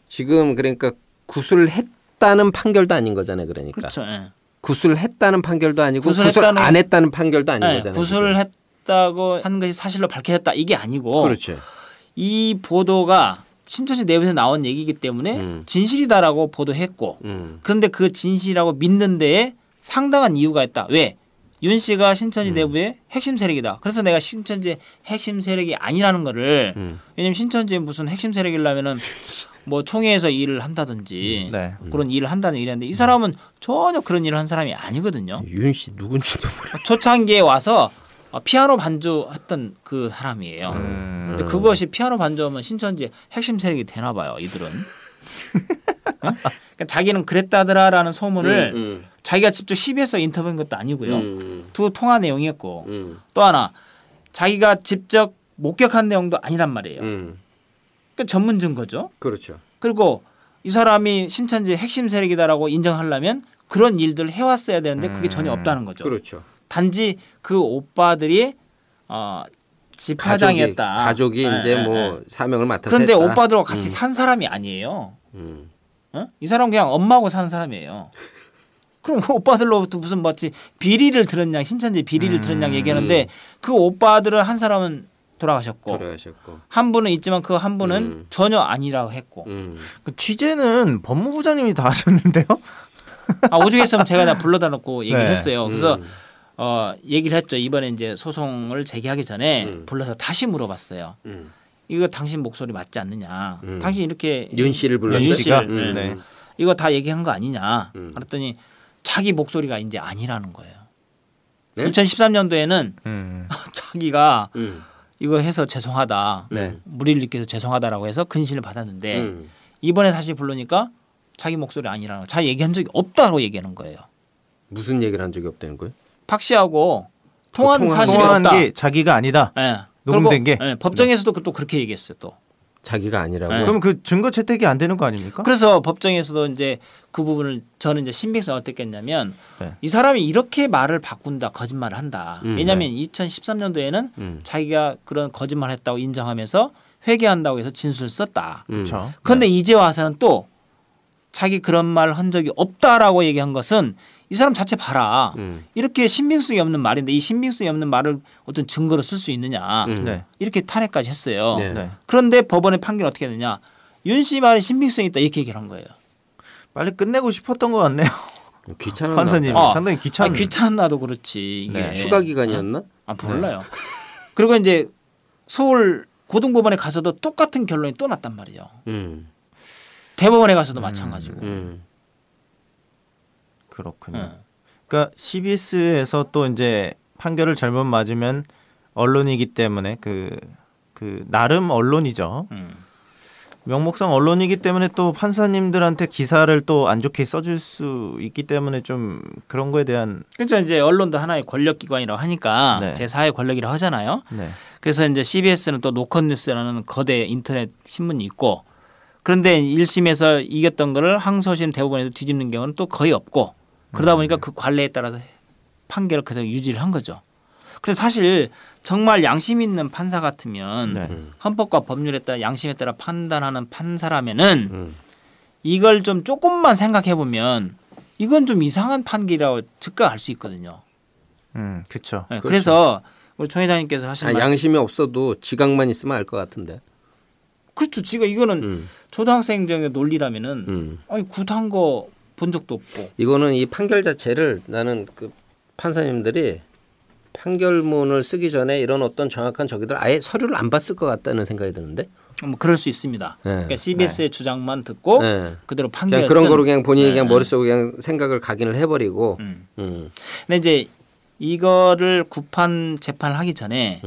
Speaker 6: 지금 그러니까 구술했다는 판결도 아닌 거잖아요. 그러니까.
Speaker 7: 그렇죠. 예.
Speaker 6: 구술했다는 판결도 아니고 구술 안 했다는 판결도 아닌 거잖아요.
Speaker 7: 구술했다고 한 것이 사실로 밝혀졌다 이게 아니고
Speaker 6: 그렇죠.
Speaker 7: 이 보도가 신천지 내부에서 나온 얘기이기 때문에 진실이다라고 보도했고 그런데 그 진실이라고 믿는 데에 상당한 이유가 있다. 왜? 윤 씨가 신천지 내부의 핵심 세력이다. 그래서 내가 신천지의 핵심 세력이 아니라는 거를 왜냐면 신천지의 무슨 핵심 세력이라면은 뭐 총회에서 일을 한다든지 그런 일을 한다는 일인데 이 사람은 전혀 그런 일을 한 사람이 아니거든요.
Speaker 6: 윤 씨 누군지도 몰라.
Speaker 7: 초창기에 와서 피아노 반주했던 그 사람이에요. 근데 그것이 피아노 반주하면 신천지의 핵심 세력이 되나 봐요. 이들은. 그러니까 자기는 그랬다더라라는 소문을 자기가 직접 CBS에 인터뷰한 것도 아니고요. 두 통화 내용이었고 또 하나 자기가 직접 목격한 내용도 아니란 말이에요. 그러니까 전문 증거죠.
Speaker 6: 그렇죠.
Speaker 7: 그리고 이 사람이 신천지의 핵심 세력이다라고 인정하려면 그런 일들을 해왔어야 되는데 그게 전혀 없다는 거죠.
Speaker 6: 그렇죠.
Speaker 7: 단지 그 오빠들이 집화장이었다.
Speaker 6: 가족이 이제 뭐 사명을 맡아서
Speaker 7: 그런데
Speaker 6: 했다.
Speaker 7: 오빠들하고 같이 산 사람이 아니에요. 어? 이 사람은 그냥 엄마하고 사는 사람이에요. 그럼 그 오빠들로부터 무슨 뭐지 비리를 들었냐 신천지 비리를 들었냐 얘기하는데 그 오빠들은 한 사람은 돌아가셨고 한 분은 있지만 그 한 분은 전혀 아니라고 했고
Speaker 4: 그 취재는 법무부장님이 다 하셨는데요?
Speaker 7: 오죽했으면 제가 다 불러다 놓고 얘기를 했어요. 그래서 얘기를 했죠. 이번에 이제 소송을 제기하기 전에 불러서 다시 물어봤어요. 이거 당신 목소리 맞지 않느냐. 당신 이렇게
Speaker 6: 윤 씨를 불렀어요. 윤 씨가
Speaker 7: 네. 이거 다 얘기한 거 아니냐. 그랬더니 자기 목소리가 이제 아니라는 거예요. 네? 2013년도에는 자기가 이거 해서 죄송하다. 무리를 일으켜서 죄송하다라고 해서 근신을 받았는데 이번에 다시 부르니까 자기 목소리 아니라는 거. 자기 얘기한 적이 없다고 얘기하는 거예요.
Speaker 6: 무슨 얘기를 한 적이 없다는 거예요?
Speaker 7: 박 씨하고 통화한 사실이
Speaker 4: 통화한
Speaker 7: 없다.
Speaker 4: 게 자기가 아니다.
Speaker 7: 네.
Speaker 4: 녹음된 게.
Speaker 7: 네. 법정에서도 또 그렇게 얘기했어요. 또.
Speaker 6: 자기가 아니라고.
Speaker 7: 네.
Speaker 4: 그럼 그 증거 채택이 안 되는 거 아닙니까?
Speaker 7: 그래서 법정에서도 이제 그 부분을 저는 이제 신빙성을 어떻게 했냐면 이 사람이 이렇게 말을 바꾼다, 거짓말을 한다. 왜냐하면 2013년도에는 자기가 그런 거짓말을 했다고 인정하면서 회개한다고 해서 진술을 썼다.
Speaker 4: 그렇죠.
Speaker 7: 그런데 이제 와서는 또 자기 그런 말 한 적이 없다라고 얘기한 것은 이 사람 자체 봐라. 이렇게 신빙성이 없는 말인데 이 신빙성이 없는 말을 어떤 증거로 쓸 수 있느냐. 이렇게 탄핵까지 했어요. 그런데 법원의 판결은 어떻게 되냐. 윤 씨 말이 신빙성이 있다 이렇게 얘기를 한 거예요.
Speaker 4: 빨리 끝내고 싶었던 것 같네요.
Speaker 6: 귀찮은
Speaker 4: 판사님 상당히 귀찮은.
Speaker 7: 귀찮나도 그렇지. 이게.
Speaker 6: 휴가 기간이었나?
Speaker 7: 몰라요. 그리고 이제 서울 고등법원에 가서도 똑같은 결론이 또 났단 말이에요. 대법원에 가서도 마찬가지고.
Speaker 4: 그렇군요. 그러니까 CBS에서 또 이제 판결을 잘못 맞으면 언론이기 때문에 그 나름 언론이죠. 명목상 언론이기 때문에 또 판사님들한테 기사를 또 안 좋게 써줄 수 있기 때문에 좀 그런 거에 대한.
Speaker 7: 그렇죠. 이제 언론도 하나의 권력기관이라고 하니까 제4의 권력이라고 하잖아요. 그래서 이제 CBS는 또 노컷뉴스라는 거대 인터넷 신문이 있고 그런데 1심에서 이겼던 거를 항소심 대법원에서 뒤집는 경우는 또 거의 없고 그러다 보니까 그 관례에 따라서 판결을 계속 유지를 한 거죠. 그래서 사실 정말 양심 있는 판사 같으면 헌법과 법률에 따라 양심에 따라 판단하는 판사라면은 이걸 좀 조금만 생각해 보면 이건 좀 이상한 판결이라고 즉각할 수 있거든요.
Speaker 4: 그렇죠.
Speaker 7: 네, 그래서 우리 총 회장님께서 하신 말씀.
Speaker 6: 양심이 없어도 지각만 있으면 알 것 같은데.
Speaker 7: 그렇죠. 지금 이거는 초등학생의 논리라면은 아니 굿한 거 본 적도 없고.
Speaker 6: 이거는 이 판결 자체를 나는 그 판사님들이 판결문을 쓰기 전에 이런 어떤 정확한 저기들 아예 서류를 안 봤을 것 같다는 생각이 드는데.
Speaker 7: 뭐 그럴 수 있습니다. 그러니까 CBS의 주장만 듣고 그대로 판결을
Speaker 6: 그런 거로 그냥 본인이 그냥 머릿속에 그냥 생각을 각인을 해버리고.
Speaker 7: 근데 이제 이거를 구판 재판을 하기 전에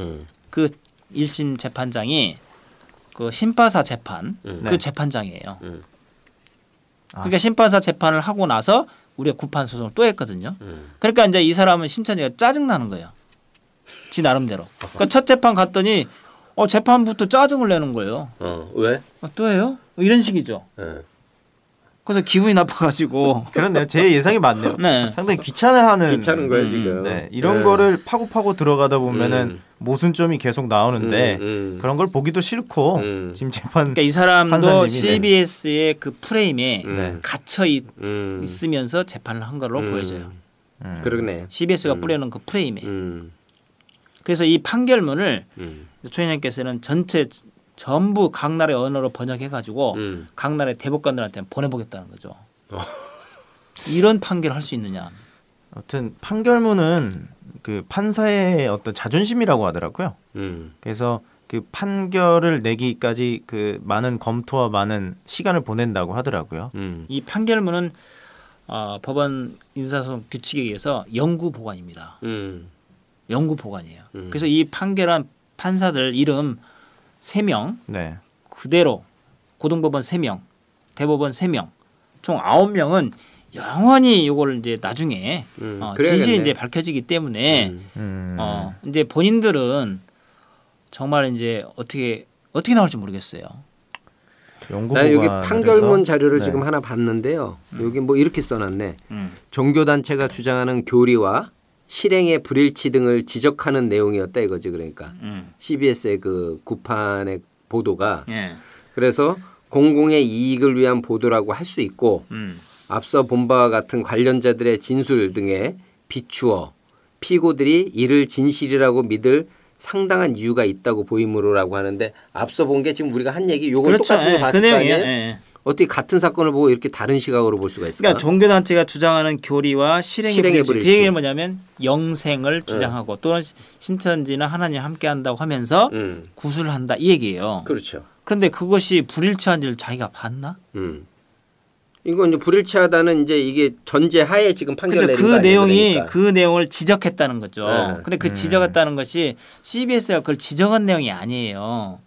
Speaker 7: 그 1심 재판장이 그 심파사 재판 그 재판장이에요. 그러니까 심파사 재판을 하고 나서 우리가 구판 소송을 또 했거든요. 그러니까 이제 이 사람은 신천지가 짜증 나는 거예요. 지 나름대로. 그러니까 첫 재판 갔더니 재판부터 짜증을 내는 거예요.
Speaker 6: 왜?
Speaker 7: 또 해요? 이런 식이죠. 그래서 기분이 나빠가지고.
Speaker 4: 그렇네요. 제 예상이 맞네요.
Speaker 7: 네.
Speaker 4: 상당히 귀찮은
Speaker 6: 거예요 지금.
Speaker 4: 네. 이런 거를 파고 들어가다 보면은 모순점이 계속 나오는데 그런 걸 보기도 싫고 지금 재판.
Speaker 7: 그러니까 이 사람도 CBS의 그 프레임에 갇혀 있으면서 재판을 한 걸로 보여져요.
Speaker 6: 그러네.
Speaker 7: CBS가 뿌려놓은 그 프레임에. 그래서 이 판결문을 총회장께서는 전부 각 나라의 언어로 번역해가지고 각 나라의 대법관들한테 보내보겠다는 거죠. 이런 판결을 할 수 있느냐.
Speaker 4: 아무튼 판결문은 그 판사의 어떤 자존심이라고 하더라고요. 그래서 그 판결을 내기까지 그 많은 검토와 많은 시간을 보낸다고 하더라고요.
Speaker 7: 이 판결문은 법원 인사소송 규칙에 의해서 영구 보관입니다. 영구 보관이에요. 그래서 이 판결한 판사들 이름 3명
Speaker 4: 네.
Speaker 7: 그대로 고등법원 3명, 대법원 3명, 총 9명은 영원히 이걸 이제 나중에 진실이 이제 밝혀지기 때문에 이제 본인들은 정말 이제 어떻게 나올지 모르겠어요.
Speaker 6: 나 여기 판결문 자료를 지금 하나 봤는데요. 여기 뭐 이렇게 써놨네. 종교단체가 주장하는 교리와 실행의 불일치 등을 지적하는 내용이었다 이거지. 그러니까 CBS의 그 구판의 보도가 그래서 공공의 이익을 위한 보도라고 할 수 있고 앞서 본 바와 같은 관련자들의 진술 등에 비추어 피고들이 이를 진실이라고 믿을 상당한 이유가 있다고 보이므로라고 하는데 앞서 본 게 지금 우리가 한 얘기 요걸
Speaker 7: 그렇죠.
Speaker 6: 똑같은 거 봤을 거 아니에요?
Speaker 7: 예.
Speaker 6: 어떻게 같은 사건을 보고 이렇게 다른 시각으로 볼 수가 있을까?
Speaker 7: 그러니까 종교단체가 주장하는 교리와 실행의 불일치. 그 얘기는 뭐냐면 영생을 주장하고 또는 신천지나 하나님 함께한다고 하면서 구술을 한다 이 얘기예요.
Speaker 6: 그렇죠.
Speaker 7: 그런데 그것이 불일치한지를 자기가 봤나?
Speaker 6: 이건 이제 불일치하다는 이제 이게 전제하에 지금 판결 내린 거 아니에요? 그러니까.
Speaker 7: 그 내용을 지적했다는 거죠. 근데 그 지적했다는 것이 CBS가 그걸 지적한 내용이 아니에요.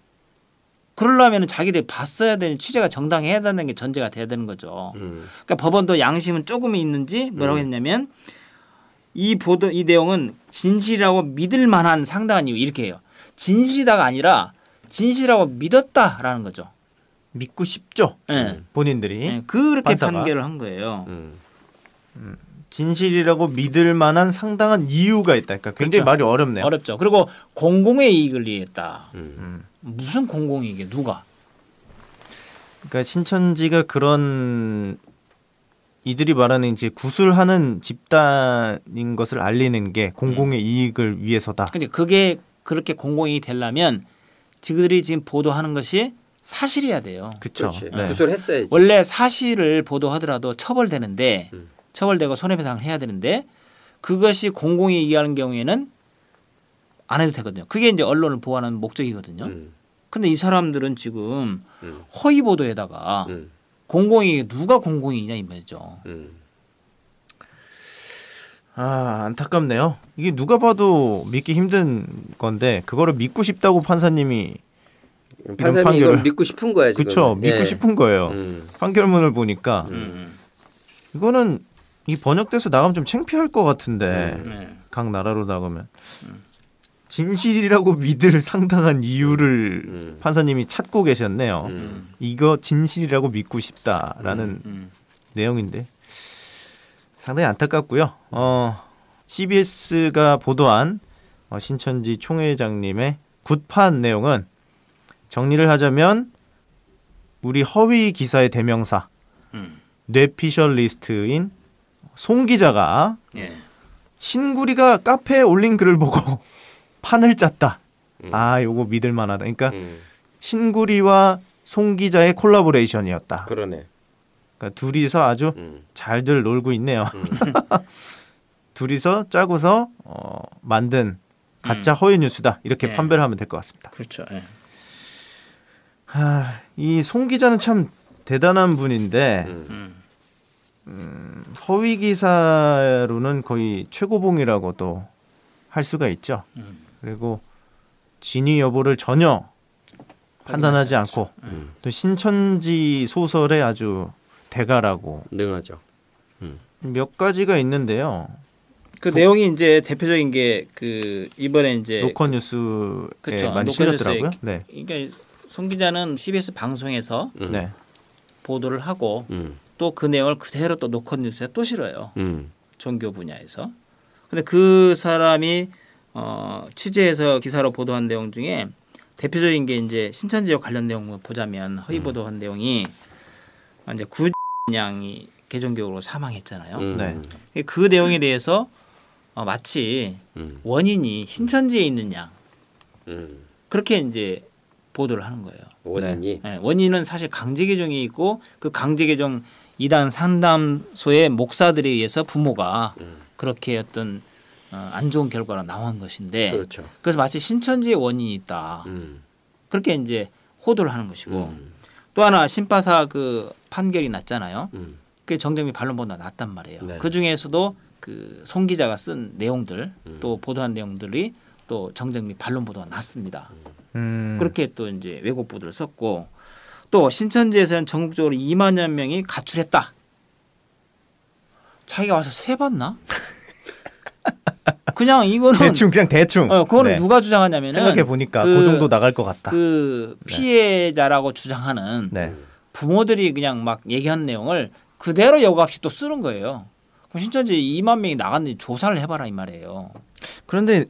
Speaker 7: 그러려면 자기들이 봤어야 되는 취재가 정당해야 되는 게 전제가 돼야 되는 거죠. 그러니까 법원도 양심은 조금 있는지 뭐라고 했냐면 이 내용은 진실이라고 믿을 만한 상당한 이유 이렇게 해요. 진실이다가 아니라 진실이라고 믿었다라는 거죠.
Speaker 4: 믿고 싶죠. 본인들이
Speaker 7: 그렇게 판결을 한 거예요.
Speaker 4: 진실이라고 믿을 만한 상당한 이유가 있다. 그러니까 굉장히
Speaker 7: 그렇죠.
Speaker 4: 말이 어렵네요.
Speaker 7: 어렵죠. 그리고 공공의 이익을 위했다. 무슨 공공이익이 누가?
Speaker 4: 그러니까 신천지가 그런 이들이 말하는 이제 구술하는 집단인 것을 알리는 게 공공의 이익을 위해서다.
Speaker 7: 근데 그게 그렇게 공공이익이 되려면 지그들이 지금 보도하는 것이 사실이어야 돼요.
Speaker 4: 그렇죠.
Speaker 6: 네. 구술했어야지.
Speaker 7: 원래 사실을 보도하더라도 처벌되는데 처벌되고 손해배상을 해야 되는데 그것이 공공이익이 하는 경우에는 안 해도 되거든요. 그게 이제 언론을 보호하는 목적이거든요. 근데 이 사람들은 지금 허위 보도에다가 공공이익 누가 공공이익이냐 이 말이죠.
Speaker 4: 안타깝네요. 이게 누가 봐도 믿기 힘든 건데 그거를 믿고 싶다고 판사님이
Speaker 6: 이걸 믿고 싶은 거야 지금.
Speaker 4: 그렇죠. 믿고 싶은 거예요. 판결문을 보니까 이거는 이 번역돼서 나가면 좀 창피할 것 같은데 각 나라로 나가면 진실이라고 믿을 상당한 이유를 판사님이 찾고 계셨네요. 이거 진실이라고 믿고 싶다라는 내용인데 상당히 안타깝고요. CBS가 보도한 신천지 총회장님의 굿판 내용은 정리를 하자면 우리 허위 기사의 대명사 뇌피셜리스트인 송 기자가 신구리가 카페에 올린 글을 보고 판을 짰다. 요거 믿을 만하다. 그러니까 신구리와 송 기자의 콜라보레이션이었다.
Speaker 6: 그러네.
Speaker 4: 그러니까 둘이서 아주 잘들 놀고 있네요. 둘이서 짜고서 만든 가짜 허위 뉴스다. 이렇게 판별을 하면 될 것 같습니다.
Speaker 7: 그렇죠.
Speaker 4: 이 송 기자는 참 대단한 분인데 허위 기사로는 거의 최고봉이라고도 할 수가 있죠. 그리고 진위 여부를 전혀 판단하지 않고 또 신천지 소설의 아주 대가라고
Speaker 6: 능하죠.
Speaker 4: 몇 가지가 있는데요.
Speaker 7: 그 내용이 이제 대표적인 게 그 이번에 이제
Speaker 4: 노컷뉴스에
Speaker 7: 그렇죠.
Speaker 4: 많이 실렸더라고요.
Speaker 7: 그러니까 송 기자는 CBS 방송에서 보도를 하고 또 그 내용을 그대로 또 노컷뉴스에 또 실어요. 종교 분야에서. 근데 그 사람이 취재해서 기사로 보도한 내용 중에 대표적인 게 이제 신천지와 관련 내용을 보자면 허위 보도한 내용이 이제 구양이 개종교로 사망했잖아요.
Speaker 4: 네.
Speaker 7: 그 내용에 대해서 마치 원인이 신천지에 있는 양 그렇게 이제 보도를 하는 거예요.
Speaker 6: 원인이
Speaker 7: 네. 원인은 사실 강제 개종이 있고 그 강제 개종 이단 상담소의 목사들에 의해서 부모가 그렇게 어떤 안 좋은 결과가 나온 것인데
Speaker 6: 그렇죠.
Speaker 7: 그래서 마치 신천지의 원인이 있다. 그렇게 이제 호도를 하는 것이고 또 하나 신파사 그 판결이 났잖아요. 그게 정정미 반론보다 났단 말이에요.
Speaker 6: 네.
Speaker 7: 그 중에서도 그 송 기자가 쓴 내용들 또 보도한 내용들이 또 정정미 반론 보도가 났습니다. 그렇게 또 이제 왜곡 보도를 썼고 또 신천지에서는 전국적으로 2만여 명이 가출했다. 자기가 와서 세봤나? 그냥 이거는
Speaker 4: 그냥 대충.
Speaker 7: 그거는
Speaker 4: 네.
Speaker 7: 누가 주장하냐면은
Speaker 4: 생각해 보니까 그 정도 나갈 것 같다.
Speaker 7: 그 피해자라고 주장하는
Speaker 4: 네.
Speaker 7: 부모들이 그냥 막 얘기한 내용을 그대로 여과없이 또 쓰는 거예요. 그럼 신천지 2만 명이 나갔는지 조사를 해봐라 이 말이에요.
Speaker 4: 그런데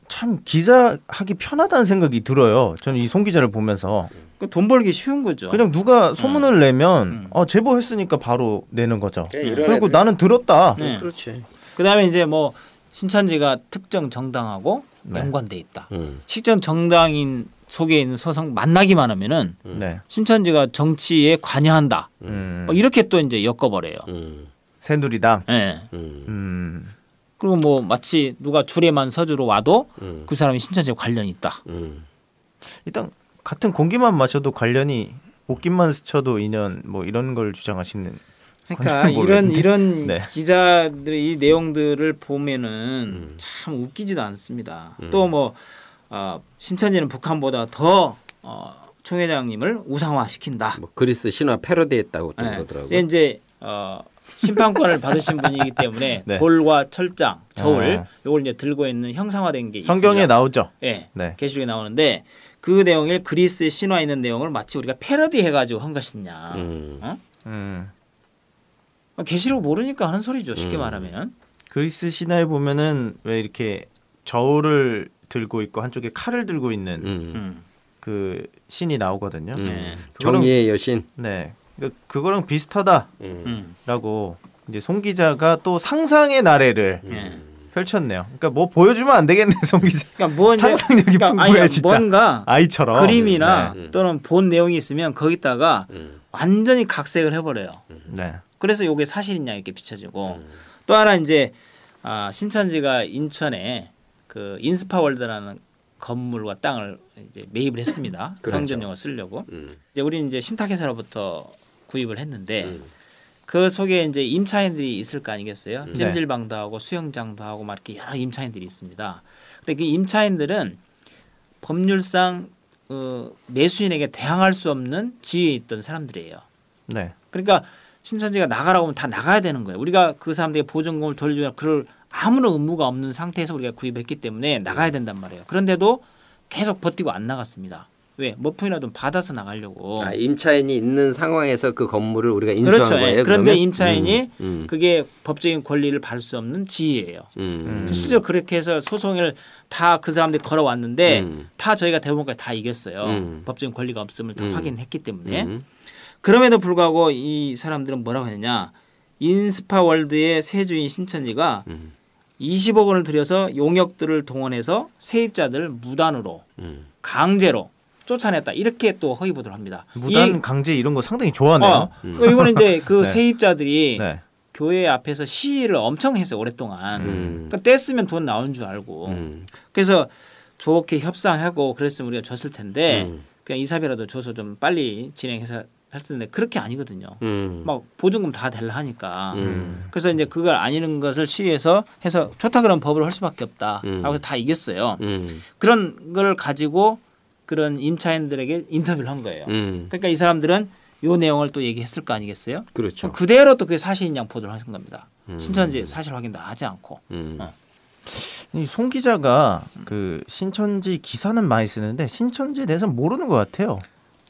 Speaker 4: 참 기자하기 편하다는 생각이 들어요. 저는 이 송 기자를 보면서
Speaker 7: 돈 벌기 쉬운 거죠.
Speaker 4: 그냥 누가 소문을 내면 제보했으니까 바로 내는 거죠. 그리고 나는 들었다.
Speaker 7: 네.
Speaker 6: 그렇지.
Speaker 7: 그다음에 이제 뭐 신천지가 특정 정당하고
Speaker 4: 네.
Speaker 7: 연관돼 있다. 실정 정당인 속에 있는 소송 만나기만 하면은
Speaker 4: 네.
Speaker 7: 신천지가 정치에 관여한다. 뭐 이렇게 또 이제 엮어버려요.
Speaker 4: 새누리당.
Speaker 7: 네. 그리고 뭐 마치 누가 주례만 서주러 와도 그 사람이 신천지에 관련이 있다.
Speaker 4: 일단 같은 공기만 마셔도 관련이 옷깃만 스쳐도 인연 뭐 이런 걸 주장하시는.
Speaker 7: 그러니까 이런
Speaker 4: 네.
Speaker 7: 기자들의 이 내용들을 보면은 참 웃기지도 않습니다. 또 뭐 신천지는 북한보다 더 총회장님을 우상화시킨다.
Speaker 6: 뭐 그리스 신화 패러디했다고 또
Speaker 7: 네.
Speaker 6: 그러더라고요.
Speaker 7: 이제 심판권을 받으신 분이기 때문에
Speaker 4: 네.
Speaker 7: 돌과 철장, 저울 요걸 이제 들고 있는 형상화된 게
Speaker 4: 성경에
Speaker 7: 있습니다.
Speaker 4: 나오죠.
Speaker 7: 네.
Speaker 4: 네.
Speaker 7: 계시록에 나오는데 그 내용을 그리스의 신화에 있는 내용을 마치 우리가 패러디해가지고 한 것이냐. 계시록 모르니까 하는 소리죠. 쉽게 말하면.
Speaker 4: 그리스 신화에 보면은 왜 이렇게 저울을 들고 있고 한쪽에 칼을 들고 있는 그 신이 나오거든요.
Speaker 6: 정의의 여신.
Speaker 4: 네. 그거랑 비슷하다라고 이제 송 기자가 또 상상의 나래를 펼쳤네요. 그러니까 뭐 보여주면 안 되겠네, 송 기자.
Speaker 7: 그러니까 뭐
Speaker 4: 상상력이 풍부해 진짜.
Speaker 7: 뭔가
Speaker 4: 아이처럼
Speaker 7: 그림이나 또는 본 내용이 있으면 거기다가 완전히 각색을 해버려요.
Speaker 4: 네.
Speaker 7: 그래서 이게 사실이냐 이렇게 비춰지고 또 하나 이제 신천지가 인천에 그 인스파월드라는 건물과 땅을 이제 매입을 했습니다.
Speaker 6: 그렇죠.
Speaker 7: 성전용을 쓰려고. 이제 우리는 이제 신탁회사로부터 구입을 했는데 그 속에 이제 임차인들이 있을 거 아니겠어요? 찜질방도 하고 수영장도 하고 막 이렇게 여러 임차인들이 있습니다. 근데 그 임차인들은 법률상 매수인에게 대항할 수 없는 지위에 있던 사람들이에요.
Speaker 4: 네.
Speaker 7: 그러니까 신천지가 나가라고 하면 다 나가야 되는 거예요. 우리가 그 사람들에게 보증금을 돌려주냐 그럴 아무런 의무가 없는 상태에서 우리가 구입했기 때문에 나가야 된단 말이에요. 그런데도 계속 버티고 안 나갔습니다. 왜? 몇 푼이라도 받아서 나가려고.
Speaker 6: 임차인이 있는 상황에서 그 건물을 우리가 인수한
Speaker 7: 그렇죠.
Speaker 6: 거예요.
Speaker 7: 그런데
Speaker 6: 그러면?
Speaker 7: 임차인이 그게 법적인 권리를 받을 수 없는 지위예요. 실제로 그렇게 해서 소송을 다 그 사람들이 걸어왔는데 다 저희가 대법원까지 다 이겼어요. 법적인 권리가 없음을 다 확인했기 때문에. 그럼에도 불구하고 이 사람들은 뭐라고 했느냐. 인스파월드의 세주인 신천지가 20억 원을 들여서 용역들을 동원해서 세입자들을 무단으로 강제로 쫓아냈다. 이렇게 또 허위 보도를 합니다.
Speaker 4: 무단 강제 이런 거 상당히 좋아하네요.
Speaker 7: 이거는 이제 그
Speaker 4: 네.
Speaker 7: 세입자들이
Speaker 4: 네.
Speaker 7: 교회 앞에서 시위를 엄청 했어요. 오랫동안. 그러니까 떼쓰면 돈 나오는 줄 알고. 그래서 좋게 협상하고 그랬으면 우리가 줬을 텐데 그냥 이사비라도 줘서 좀 빨리 진행해서 할 텐데 그렇게 아니거든요. 막 보증금 다 달라 하니까. 그래서 이제 그걸 아니는 것을 시위해서 해서 좋다 그런 법을 할 수밖에 없다. 하고 다 이겼어요. 그런 걸 가지고 그런 임차인들에게 인터뷰를 한 거예요. 그러니까 이 사람들은 요 내용을 또 얘기했을 거 아니겠어요?
Speaker 6: 그렇죠.
Speaker 7: 그대로 또 그게 사실인 양 보도를 하신 겁니다. 신천지 사실 확인도 하지 않고.
Speaker 4: 이 송 기자가 그 신천지 기사는 많이 쓰는데 신천지에 대해서 모르는 것 같아요.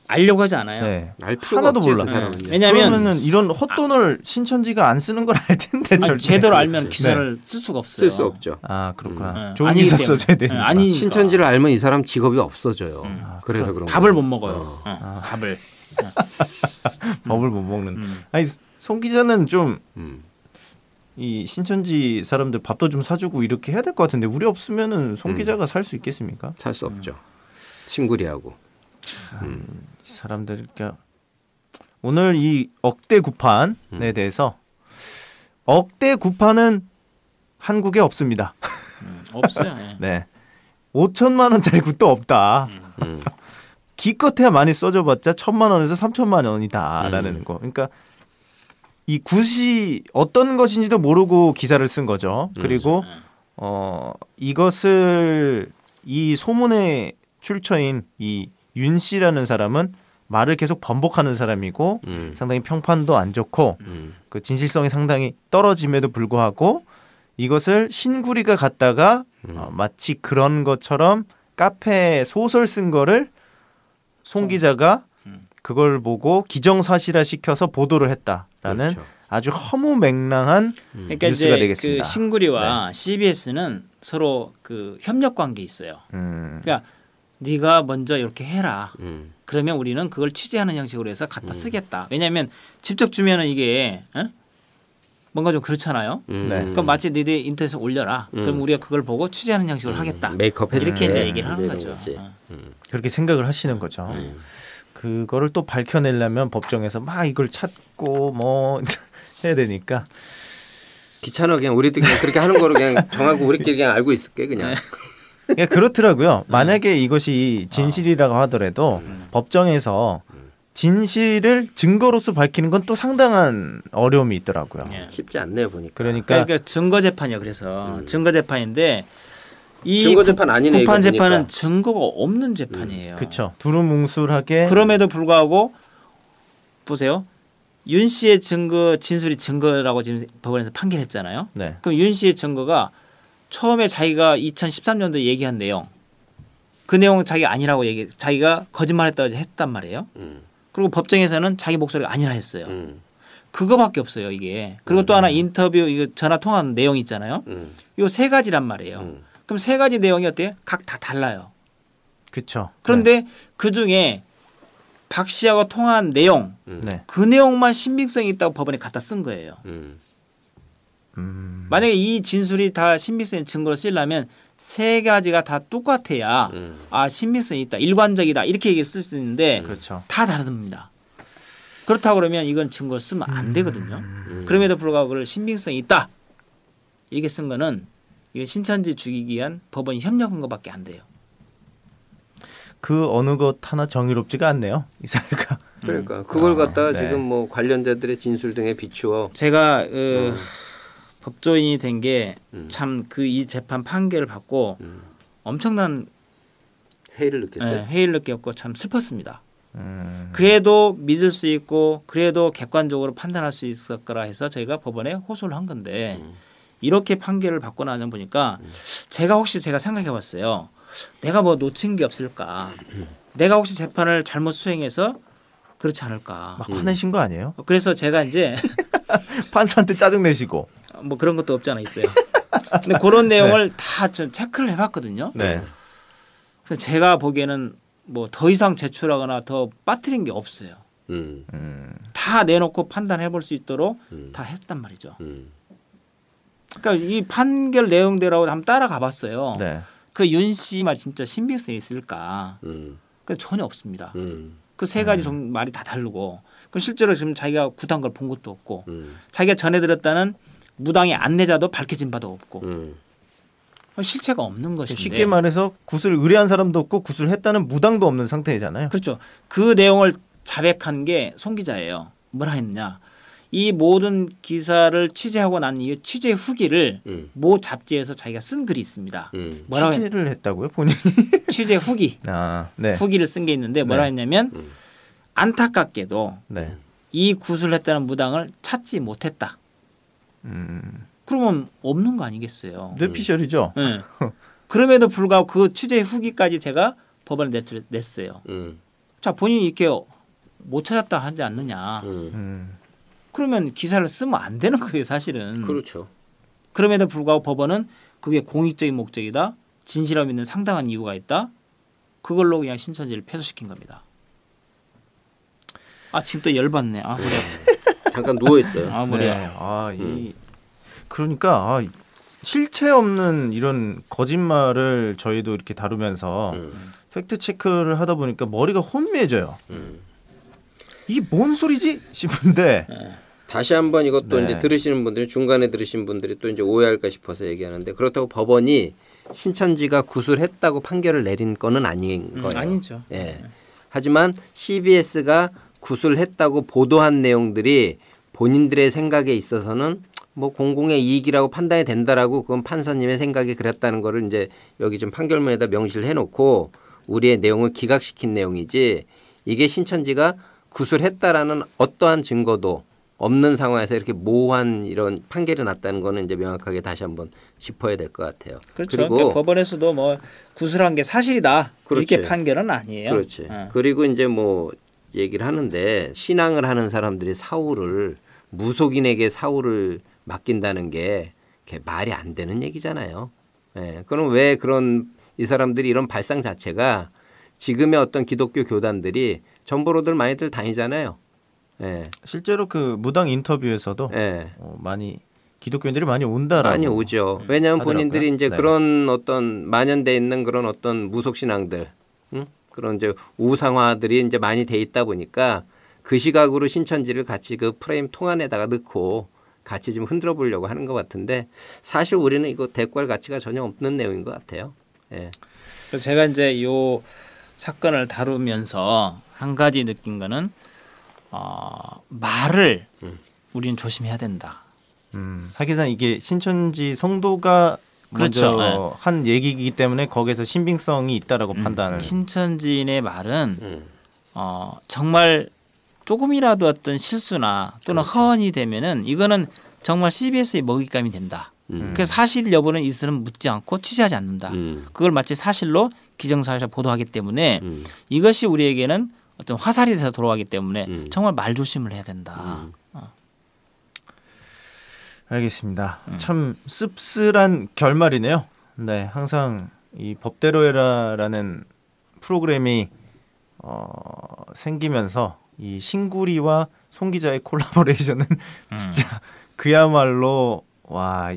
Speaker 7: 알려고 하지 않아요.
Speaker 4: 네.
Speaker 6: 알 필요가
Speaker 4: 하나도
Speaker 6: 없지,
Speaker 4: 몰라.
Speaker 6: 그 사람은.
Speaker 7: 왜냐하면
Speaker 4: 그러면은 이런 헛돈을 신천지가 안 쓰는 걸 알 텐데 절대.
Speaker 7: 제대로 알면 기사를 쓸 수가 없어요.
Speaker 6: 쓸 수 없죠.
Speaker 4: 아 그렇구나.
Speaker 7: 네.
Speaker 4: 좋은
Speaker 7: 아니기
Speaker 4: 기사
Speaker 7: 때문에.
Speaker 4: 써줘야 되니까.
Speaker 7: 아니
Speaker 6: 신천지를 알면 이 사람 직업이 없어져요. 그래서 그런
Speaker 7: 밥을
Speaker 6: 거예요.
Speaker 7: 못 먹어요. 밥을.
Speaker 4: 밥을 못 먹는. 아니 송 기자는 좀 이 신천지 사람들 밥도 좀 사주고 이렇게 해야 될 것 같은데 우리 없으면은 송 기자가 살 수 있겠습니까?
Speaker 6: 살 수 없죠. 신구리하고.
Speaker 4: 사람들 그러니까 오늘 이 억대 구판에 대해서 억대 구판은 한국에 없습니다.
Speaker 7: 없어요. 예.
Speaker 4: 네, 5천만 원짜리 굿도 없다. 기껏해야 많이 써줘봤자 1,000만 원에서 3,000만 원이다라는 거. 그러니까 이 굿이 어떤 것인지도 모르고 기사를 쓴 거죠. 그리고 이것을 이 소문의 출처인 이 윤 씨라는 사람은 말을 계속 번복하는 사람이고 상당히 평판도 안 좋고 그 진실성이 상당히 떨어짐에도 불구하고 이것을 신구리가 갖다가 마치 그런 것처럼 카페에 소설 쓴 거를 송 기자가 그걸 보고 기정사실화 시켜서 보도를 했다라는
Speaker 6: 그렇죠.
Speaker 4: 아주 허무맹랑한
Speaker 7: 그러니까
Speaker 4: 뉴스가
Speaker 7: 이제
Speaker 4: 되겠습니다.
Speaker 7: 그 신구리와 CBS는 서로 그 협력 관계 있어요. 그러니까 네가 먼저 이렇게 해라. 그러면 우리는 그걸 취재하는 형식으로 해서 갖다 쓰겠다. 왜냐하면 직접 주면은 이게 뭔가 좀 그렇잖아요. 그러니까 마치 너희들 인터넷에 올려라. 그럼 우리가 그걸 보고 취재하는 형식으로 하겠다.
Speaker 6: 메이크업
Speaker 7: 이렇게 이제 얘기를 하는 거죠.
Speaker 4: 그렇게 생각을 하시는 거죠. 그거를 또 밝혀내려면 법정에서 막 이걸 찾고 뭐 해야 되니까
Speaker 6: 귀찮아. 그냥 우리도 그냥 그렇게 하는 거로 그냥 정하고 우리끼리 그냥 알고 있을게 그냥.
Speaker 4: 그렇더라고요. 만약에 이것이 진실이라고 하더라도 법정에서 진실을 증거로서 밝히는 건 또 상당한 어려움이 있더라고요.
Speaker 6: 쉽지 않네요 보니까.
Speaker 4: 그러니까
Speaker 7: 증거 재판이요. 그래서 증거 재판인데 이
Speaker 6: 증거 재판 아니네.
Speaker 7: 구판
Speaker 6: 이거
Speaker 7: 재판은
Speaker 6: 보니까.
Speaker 7: 증거가 없는 재판이에요.
Speaker 4: 그렇죠. 두루뭉술하게.
Speaker 7: 그럼에도 불구하고 보세요. 윤 씨의 증거 진술이 증거라고 지금 법원에서 판결했잖아요.
Speaker 4: 네.
Speaker 7: 그럼 윤 씨의 증거가 처음에 자기가 2013년도에 얘기한 내용, 그 내용은 자기가 아니라고 자기가 거짓말했다고 했단 말이에요. 그리고 법정에서는 자기 목소리가 아니라 했어요. 그거밖에 없어요 이게. 그리고 또 하나 인터뷰 이거 전화 통화한 내용 있잖아요. 이 세 가지란 말이에요. 그럼 세 가지 내용이 어때요? 각 다 달라요.
Speaker 4: 그렇죠.
Speaker 7: 그런데 그 중에 박 씨하고 통화한 내용, 그 내용만 신빙성이 있다고 법원에 갖다 쓴 거예요. 만약에 이 진술이 다 신빙성 있는 증거로 쓰려면 세 가지가 다 똑같아야 아 신빙성이 있다, 일관적이다 이렇게 쓸 수 있는데
Speaker 4: 그렇죠.
Speaker 7: 다 다릅니다. 그렇다고 그러면 이건 증거로 쓰면 안 되거든요. 그럼에도 불구하고 그걸 신빙성이 있다 이게 쓴 거는 이게 신천지 죽이기 위한 법원 협력한 것밖에 안 돼요.
Speaker 4: 그 어느 것 하나 정의롭지가 않네요. 이 사회가.
Speaker 6: 그러니까 그걸 갖다가
Speaker 4: 네.
Speaker 6: 지금 뭐 관련자들의 진술 등에 비추어
Speaker 7: 제가 법조인이 된 게 참 그 이 재판 판결을 받고 엄청난
Speaker 6: 회의를 느꼈어요.
Speaker 7: 네, 회의를 느꼈고 참 슬펐습니다. 그래도 믿을 수 있고 그래도 객관적으로 판단할 수 있을 거라 해서 저희가 법원에 호소를 한 건데 이렇게 판결을 받고 나서 보니까 제가 생각해 봤어요. 내가 뭐 놓친 게 없을까? 내가 혹시 재판을 잘못 수행해서 그렇지 않을까?
Speaker 4: 막 화내신 거 아니에요?
Speaker 7: 그래서 제가 이제
Speaker 4: 판사한테 짜증 내시고
Speaker 7: 뭐 그런 것도 없지 않아 있어요. 근데 그런 내용을 다 좀 체크를 해봤거든요.
Speaker 4: 네.
Speaker 7: 그래서 제가 보기에는 뭐 더 이상 제출하거나 더 빠뜨린 게 없어요. 다 내놓고 판단해볼 수 있도록 다 했단 말이죠. 그러니까 이 판결 내용대로 한번 따라가 봤어요.
Speaker 4: 네.
Speaker 7: 그 윤 씨 말 진짜 신빙성이 있을까? 그 전혀 없습니다. 그 세 가지 말이 다 다르고 그럼 실제로 지금 자기가 구단 걸 본 것도 없고 자기가 전해 들었다는 무당의 안내자도 밝혀진 바도 없고 실체가 없는 것인데
Speaker 4: 쉽게 말해서 굿을 의뢰한 사람도 없고 굿을 했다는 무당도 없는 상태잖아요.
Speaker 7: 그렇죠. 그 내용을 자백한 게 송 기자예요. 뭐라 했느냐. 이 모든 기사를 취재하고 난 이후 취재 후기를 모 잡지에서 자기가 쓴 글이 있습니다. 뭐라고
Speaker 4: 취재를 했다고요? 본인이?
Speaker 7: 취재 후기.
Speaker 4: 네.
Speaker 7: 후기를 쓴 게 있는데 뭐라 했냐면 안타깝게도
Speaker 4: 네.
Speaker 7: 이 굿을 했다는 무당을 찾지 못했다. 그러면 없는 거 아니겠어요.
Speaker 4: 뇌피셜이죠.
Speaker 7: 네. 그럼에도 불구하고 그 취재 후기까지 제가 법원에 냈어요. 자 본인이 이렇게 못 찾았다 하지 않느냐. 그러면 기사를 쓰면 안 되는 거예요, 사실은.
Speaker 6: 그렇죠.
Speaker 7: 그럼에도 불구하고 법원은 그게 공익적인 목적이다. 진실함 있는 상당한 이유가 있다. 그걸로 그냥 신천지를 패소시킨 겁니다. 아 지금 또 열받네. 아 그래.
Speaker 6: 잠깐 누워 있어요.
Speaker 7: 아 머리야.
Speaker 4: 네. 그러니까 실체 없는 이런 거짓말을 저희도 이렇게 다루면서 팩트 체크를 하다 보니까 머리가 혼미해져요. 이게 뭔 소리지 싶은데
Speaker 6: 다시 한번 이것도
Speaker 4: 네.
Speaker 6: 이제 들으시는 분들이 중간에 들으신 분들이 또 이제 오해할까 싶어서 얘기하는데 그렇다고 법원이 신천지가 구술했다고 판결을 내린 거는 아닌 거예요.
Speaker 7: 아니죠.
Speaker 6: 예. 하지만 CBS가 구술했다고 보도한 내용들이 본인들의 생각에 있어서는 뭐 공공의 이익이라고 판단이 된다라고 그건 판사님의 생각이 그랬다는 거를 이제 여기 좀 판결문에다 명시를 해놓고 우리의 내용을 기각시킨 내용이지 이게 신천지가 구술했다라는 어떠한 증거도 없는 상황에서 이렇게 모호한 이런 판결이 났다는 거는 이제 명확하게 다시 한번 짚어야 될 것 같아요.
Speaker 7: 그렇죠.
Speaker 6: 그리고
Speaker 7: 그러니까 법원에서도 뭐 구술한 게 사실이다
Speaker 6: 그렇지.
Speaker 7: 이렇게 판결은 아니에요.
Speaker 6: 그렇지. 그리고 이제 뭐 얘기를 하는데 신앙을 하는 사람들이 사후를 무속인에게 사후를 맡긴다는 게 말이 안 되는 얘기잖아요. 예. 그럼 왜 그런 이 사람들이 이런 발상 자체가 지금의 어떤 기독교 교단들이 전보로들 많이들 다니잖아요. 예.
Speaker 4: 실제로 그 무당 인터뷰에서도
Speaker 6: 예.
Speaker 4: 많이 기독교인들이 많이 온다라고
Speaker 6: 많이 오죠. 왜냐하면
Speaker 4: 하더라고요.
Speaker 6: 본인들이 이제
Speaker 4: 네.
Speaker 6: 그런 어떤 만연돼 있는 그런 어떤 무속 신앙들, 그런 이제 우상화들이 이제 많이 돼 있다 보니까 그 시각으로 신천지를 같이 그 프레임 통 안에다가 넣고 같이 좀 흔들어 보려고 하는 것 같은데 사실 우리는 이거 대꾸할 가치가 전혀 없는 내용인 것 같아요. 예.
Speaker 7: 그래서 제가 이제 요 사건을 다루면서 한 가지 느낀 거는 말을 우리는 조심해야 된다.
Speaker 4: 하기는 이게 신천지 성도가
Speaker 7: 그렇죠.
Speaker 4: 먼저 한 얘기이기 때문에 거기에서 신빙성이 있다라고 판단을.
Speaker 7: 신천지인의 말은 정말 조금이라도 어떤 실수나 또는
Speaker 6: 그렇죠.
Speaker 7: 허언이 되면은 이거는 정말 CBS의 먹잇감이 된다. 그래서 사실 여부는 이들은 묻지 않고 취재하지 않는다. 그걸 마치 사실로 기정사실화 보도하기 때문에 이것이 우리에게는 어떤 화살이 돼서 돌아가기 때문에 정말 말 조심을 해야 된다.
Speaker 4: 알겠습니다. 참 씁쓸한 결말이네요. 네, 항상 이 법대로 해라라는 프로그램이 생기면서 이 신구리와 송 기자의 콜라보레이션은 진짜 그야말로 와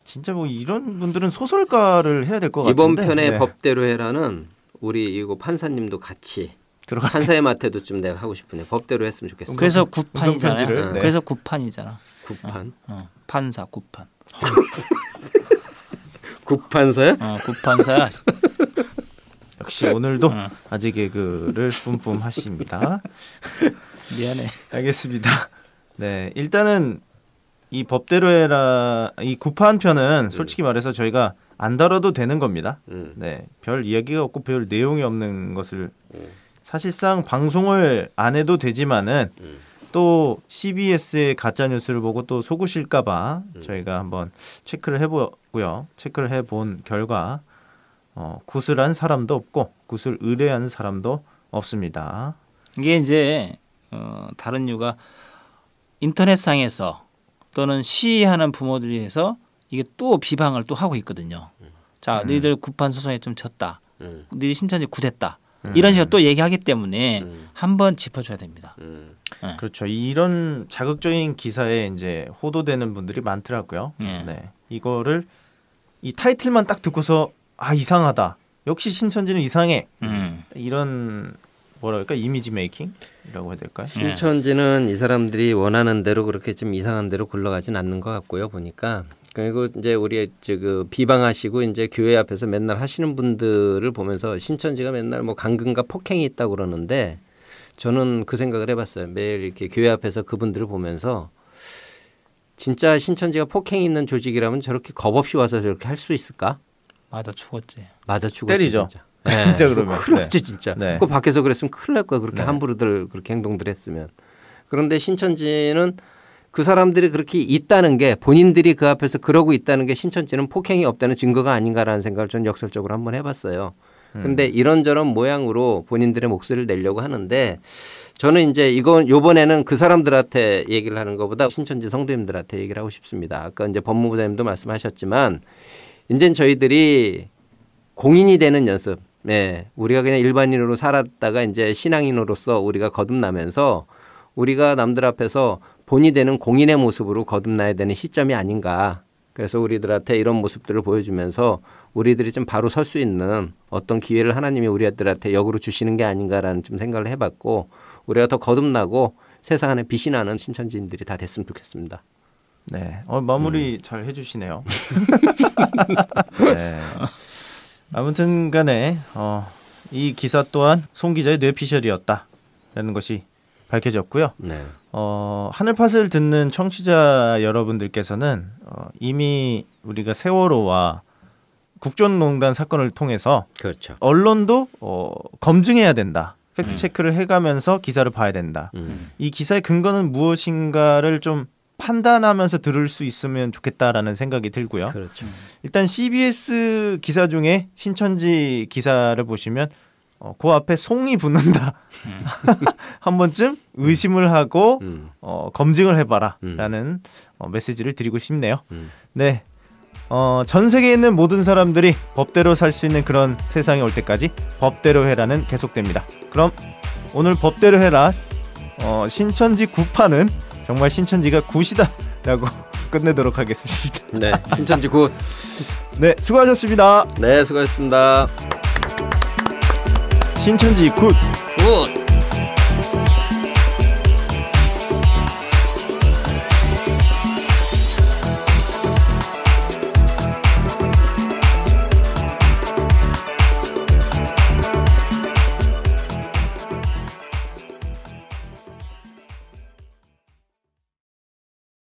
Speaker 4: 진짜 뭐 이런 분들은 소설가를 해야 될 것 같은데
Speaker 6: 이번 편의
Speaker 4: 네.
Speaker 6: 법대로 해라는 우리 이거 판사님도 같이 판사의 맡에도 좀 내가 하고 싶으네. 법대로 했으면 좋겠어.
Speaker 7: 그래서 구판이잖아요.
Speaker 4: 네.
Speaker 7: 그래서 구판이잖아.
Speaker 6: 구판?
Speaker 7: 판사 구판.
Speaker 6: 구판사야?
Speaker 7: 구판사야.
Speaker 4: 역시 오늘도 아재 개그를 뿜뿜 하십니다.
Speaker 7: 미안해.
Speaker 4: 알겠습니다. 네, 일단은 이 법대로 해라 이 구판 편은 솔직히 말해서 저희가 안 다뤄도 되는 겁니다. 네, 별 이야기가 없고 별 내용이 없는 것을 사실상 방송을 안 해도 되지만은 또 CBS의 가짜 뉴스를 보고 또 속으실까봐 저희가 한번 체크를 해보고요. 체크를 해본 결과 구슬한 사람도 없고 구슬 의뢰한 사람도 없습니다.
Speaker 7: 이게 이제 다른 이유가 인터넷상에서 또는 시위하는 부모들이 해서 이게 또 비방을 또 하고 있거든요. 자, 너희들 구판 소송에 좀 졌다. 너희들 신천지 구됐다. 이런 식으로 또 얘기하기 때문에 한번 짚어줘야 됩니다.
Speaker 4: 네. 그렇죠. 이런 자극적인 기사에 이제 호도되는 분들이 많더라고요. 네. 이거를 이 타이틀만 딱 듣고서 아 이상하다. 역시 신천지는 이상해. 이런 뭐랄까 이미지 메이킹이라고 해야 될까요?
Speaker 6: 신천지는 이 사람들이 원하는 대로 그렇게 좀 이상한 대로 굴러가진 않는 것 같고요. 보니까 그리고 이제 우리 그 비방하시고 이제 교회 앞에서 맨날 하시는 분들을 보면서 신천지가 맨날 뭐 강금과 폭행이 있다고 그러는데 저는 그 생각을 해봤어요. 매일 이렇게 교회 앞에서 그분들을 보면서 진짜 신천지가 폭행이 있는 조직이라면 저렇게 겁 없이 와서 저렇게 할 수 있을까?
Speaker 7: 맞아 죽었지.
Speaker 6: 맞아 죽었지.
Speaker 4: 때리죠.
Speaker 6: 진짜.
Speaker 4: 네. 진짜 그러면.
Speaker 6: 큰일 났지 진짜.
Speaker 4: 네.
Speaker 6: 그 밖에서 그랬으면 큰일 날 거야. 그렇게
Speaker 4: 네.
Speaker 6: 함부로들 그렇게 행동들 했으면. 그런데 신천지는 그 사람들이 그렇게 있다는 게 본인들이 그 앞에서 그러고 있다는 게 신천지는 폭행이 없다는 증거가 아닌가라는 생각을 좀 역설적으로 한번 해봤어요. 근데 이런저런 모양으로 본인들의 목소리를 내려고 하는데 저는 이제 이건 요번에는 그 사람들한테 얘기를 하는 것보다 신천지 성도님들한테 얘기를 하고 싶습니다. 아까 이제 법무부장님도 말씀하셨지만 이제는 저희들이 공인이 되는 연습, 네, 우리가 그냥 일반인으로 살았다가 이제 신앙인으로서 우리가 거듭나면서 우리가 남들 앞에서 본이 되는 공인의 모습으로 거듭나야 되는 시점이 아닌가. 그래서 우리들한테 이런 모습들을 보여주면서 우리들이 좀 바로 설 수 있는 어떤 기회를 하나님이 우리들한테 역으로 주시는 게 아닌가라는 좀 생각을 해봤고 우리가 더 거듭나고 세상 안에 빛이 나는 신천지인들이 다 됐으면 좋겠습니다.
Speaker 4: 네, 마무리 잘 해주시네요. 네. 아무튼간에 이 기사 또한 송 기자의 뇌피셜이었다라는 것이 밝혀졌고요.
Speaker 6: 네.
Speaker 4: 하늘팟을 듣는 청취자 여러분들께서는 이미 우리가 세월호와 국정농단 사건을 통해서
Speaker 6: 그렇죠.
Speaker 4: 언론도 검증해야 된다. 팩트 체크를 해가면서 기사를 봐야 된다. 이 기사의 근거는 무엇인가를 좀 판단하면서 들을 수 있으면 좋겠다라는 생각이 들고요.
Speaker 6: 그렇죠.
Speaker 4: 일단 CBS 기사 중에 신천지 기사를 보시면 그 앞에 송이 붙는다. 한 번쯤 의심을 하고 검증을 해봐라 라는 메시지를 드리고 싶네요. 네, 전 세계에 있는 모든 사람들이 법대로 살 수 있는 그런 세상이 올 때까지 법대로 해라는 계속됩니다. 그럼 오늘 법대로 해라 신천지 구파는 정말 신천지가 굿이다 라고 끝내도록 하겠습니다.
Speaker 6: 네, 신천지 굿.
Speaker 4: 네, 수고하셨습니다.
Speaker 6: 네, 수고하셨습니다.
Speaker 4: 신천지 굿.
Speaker 6: 굿.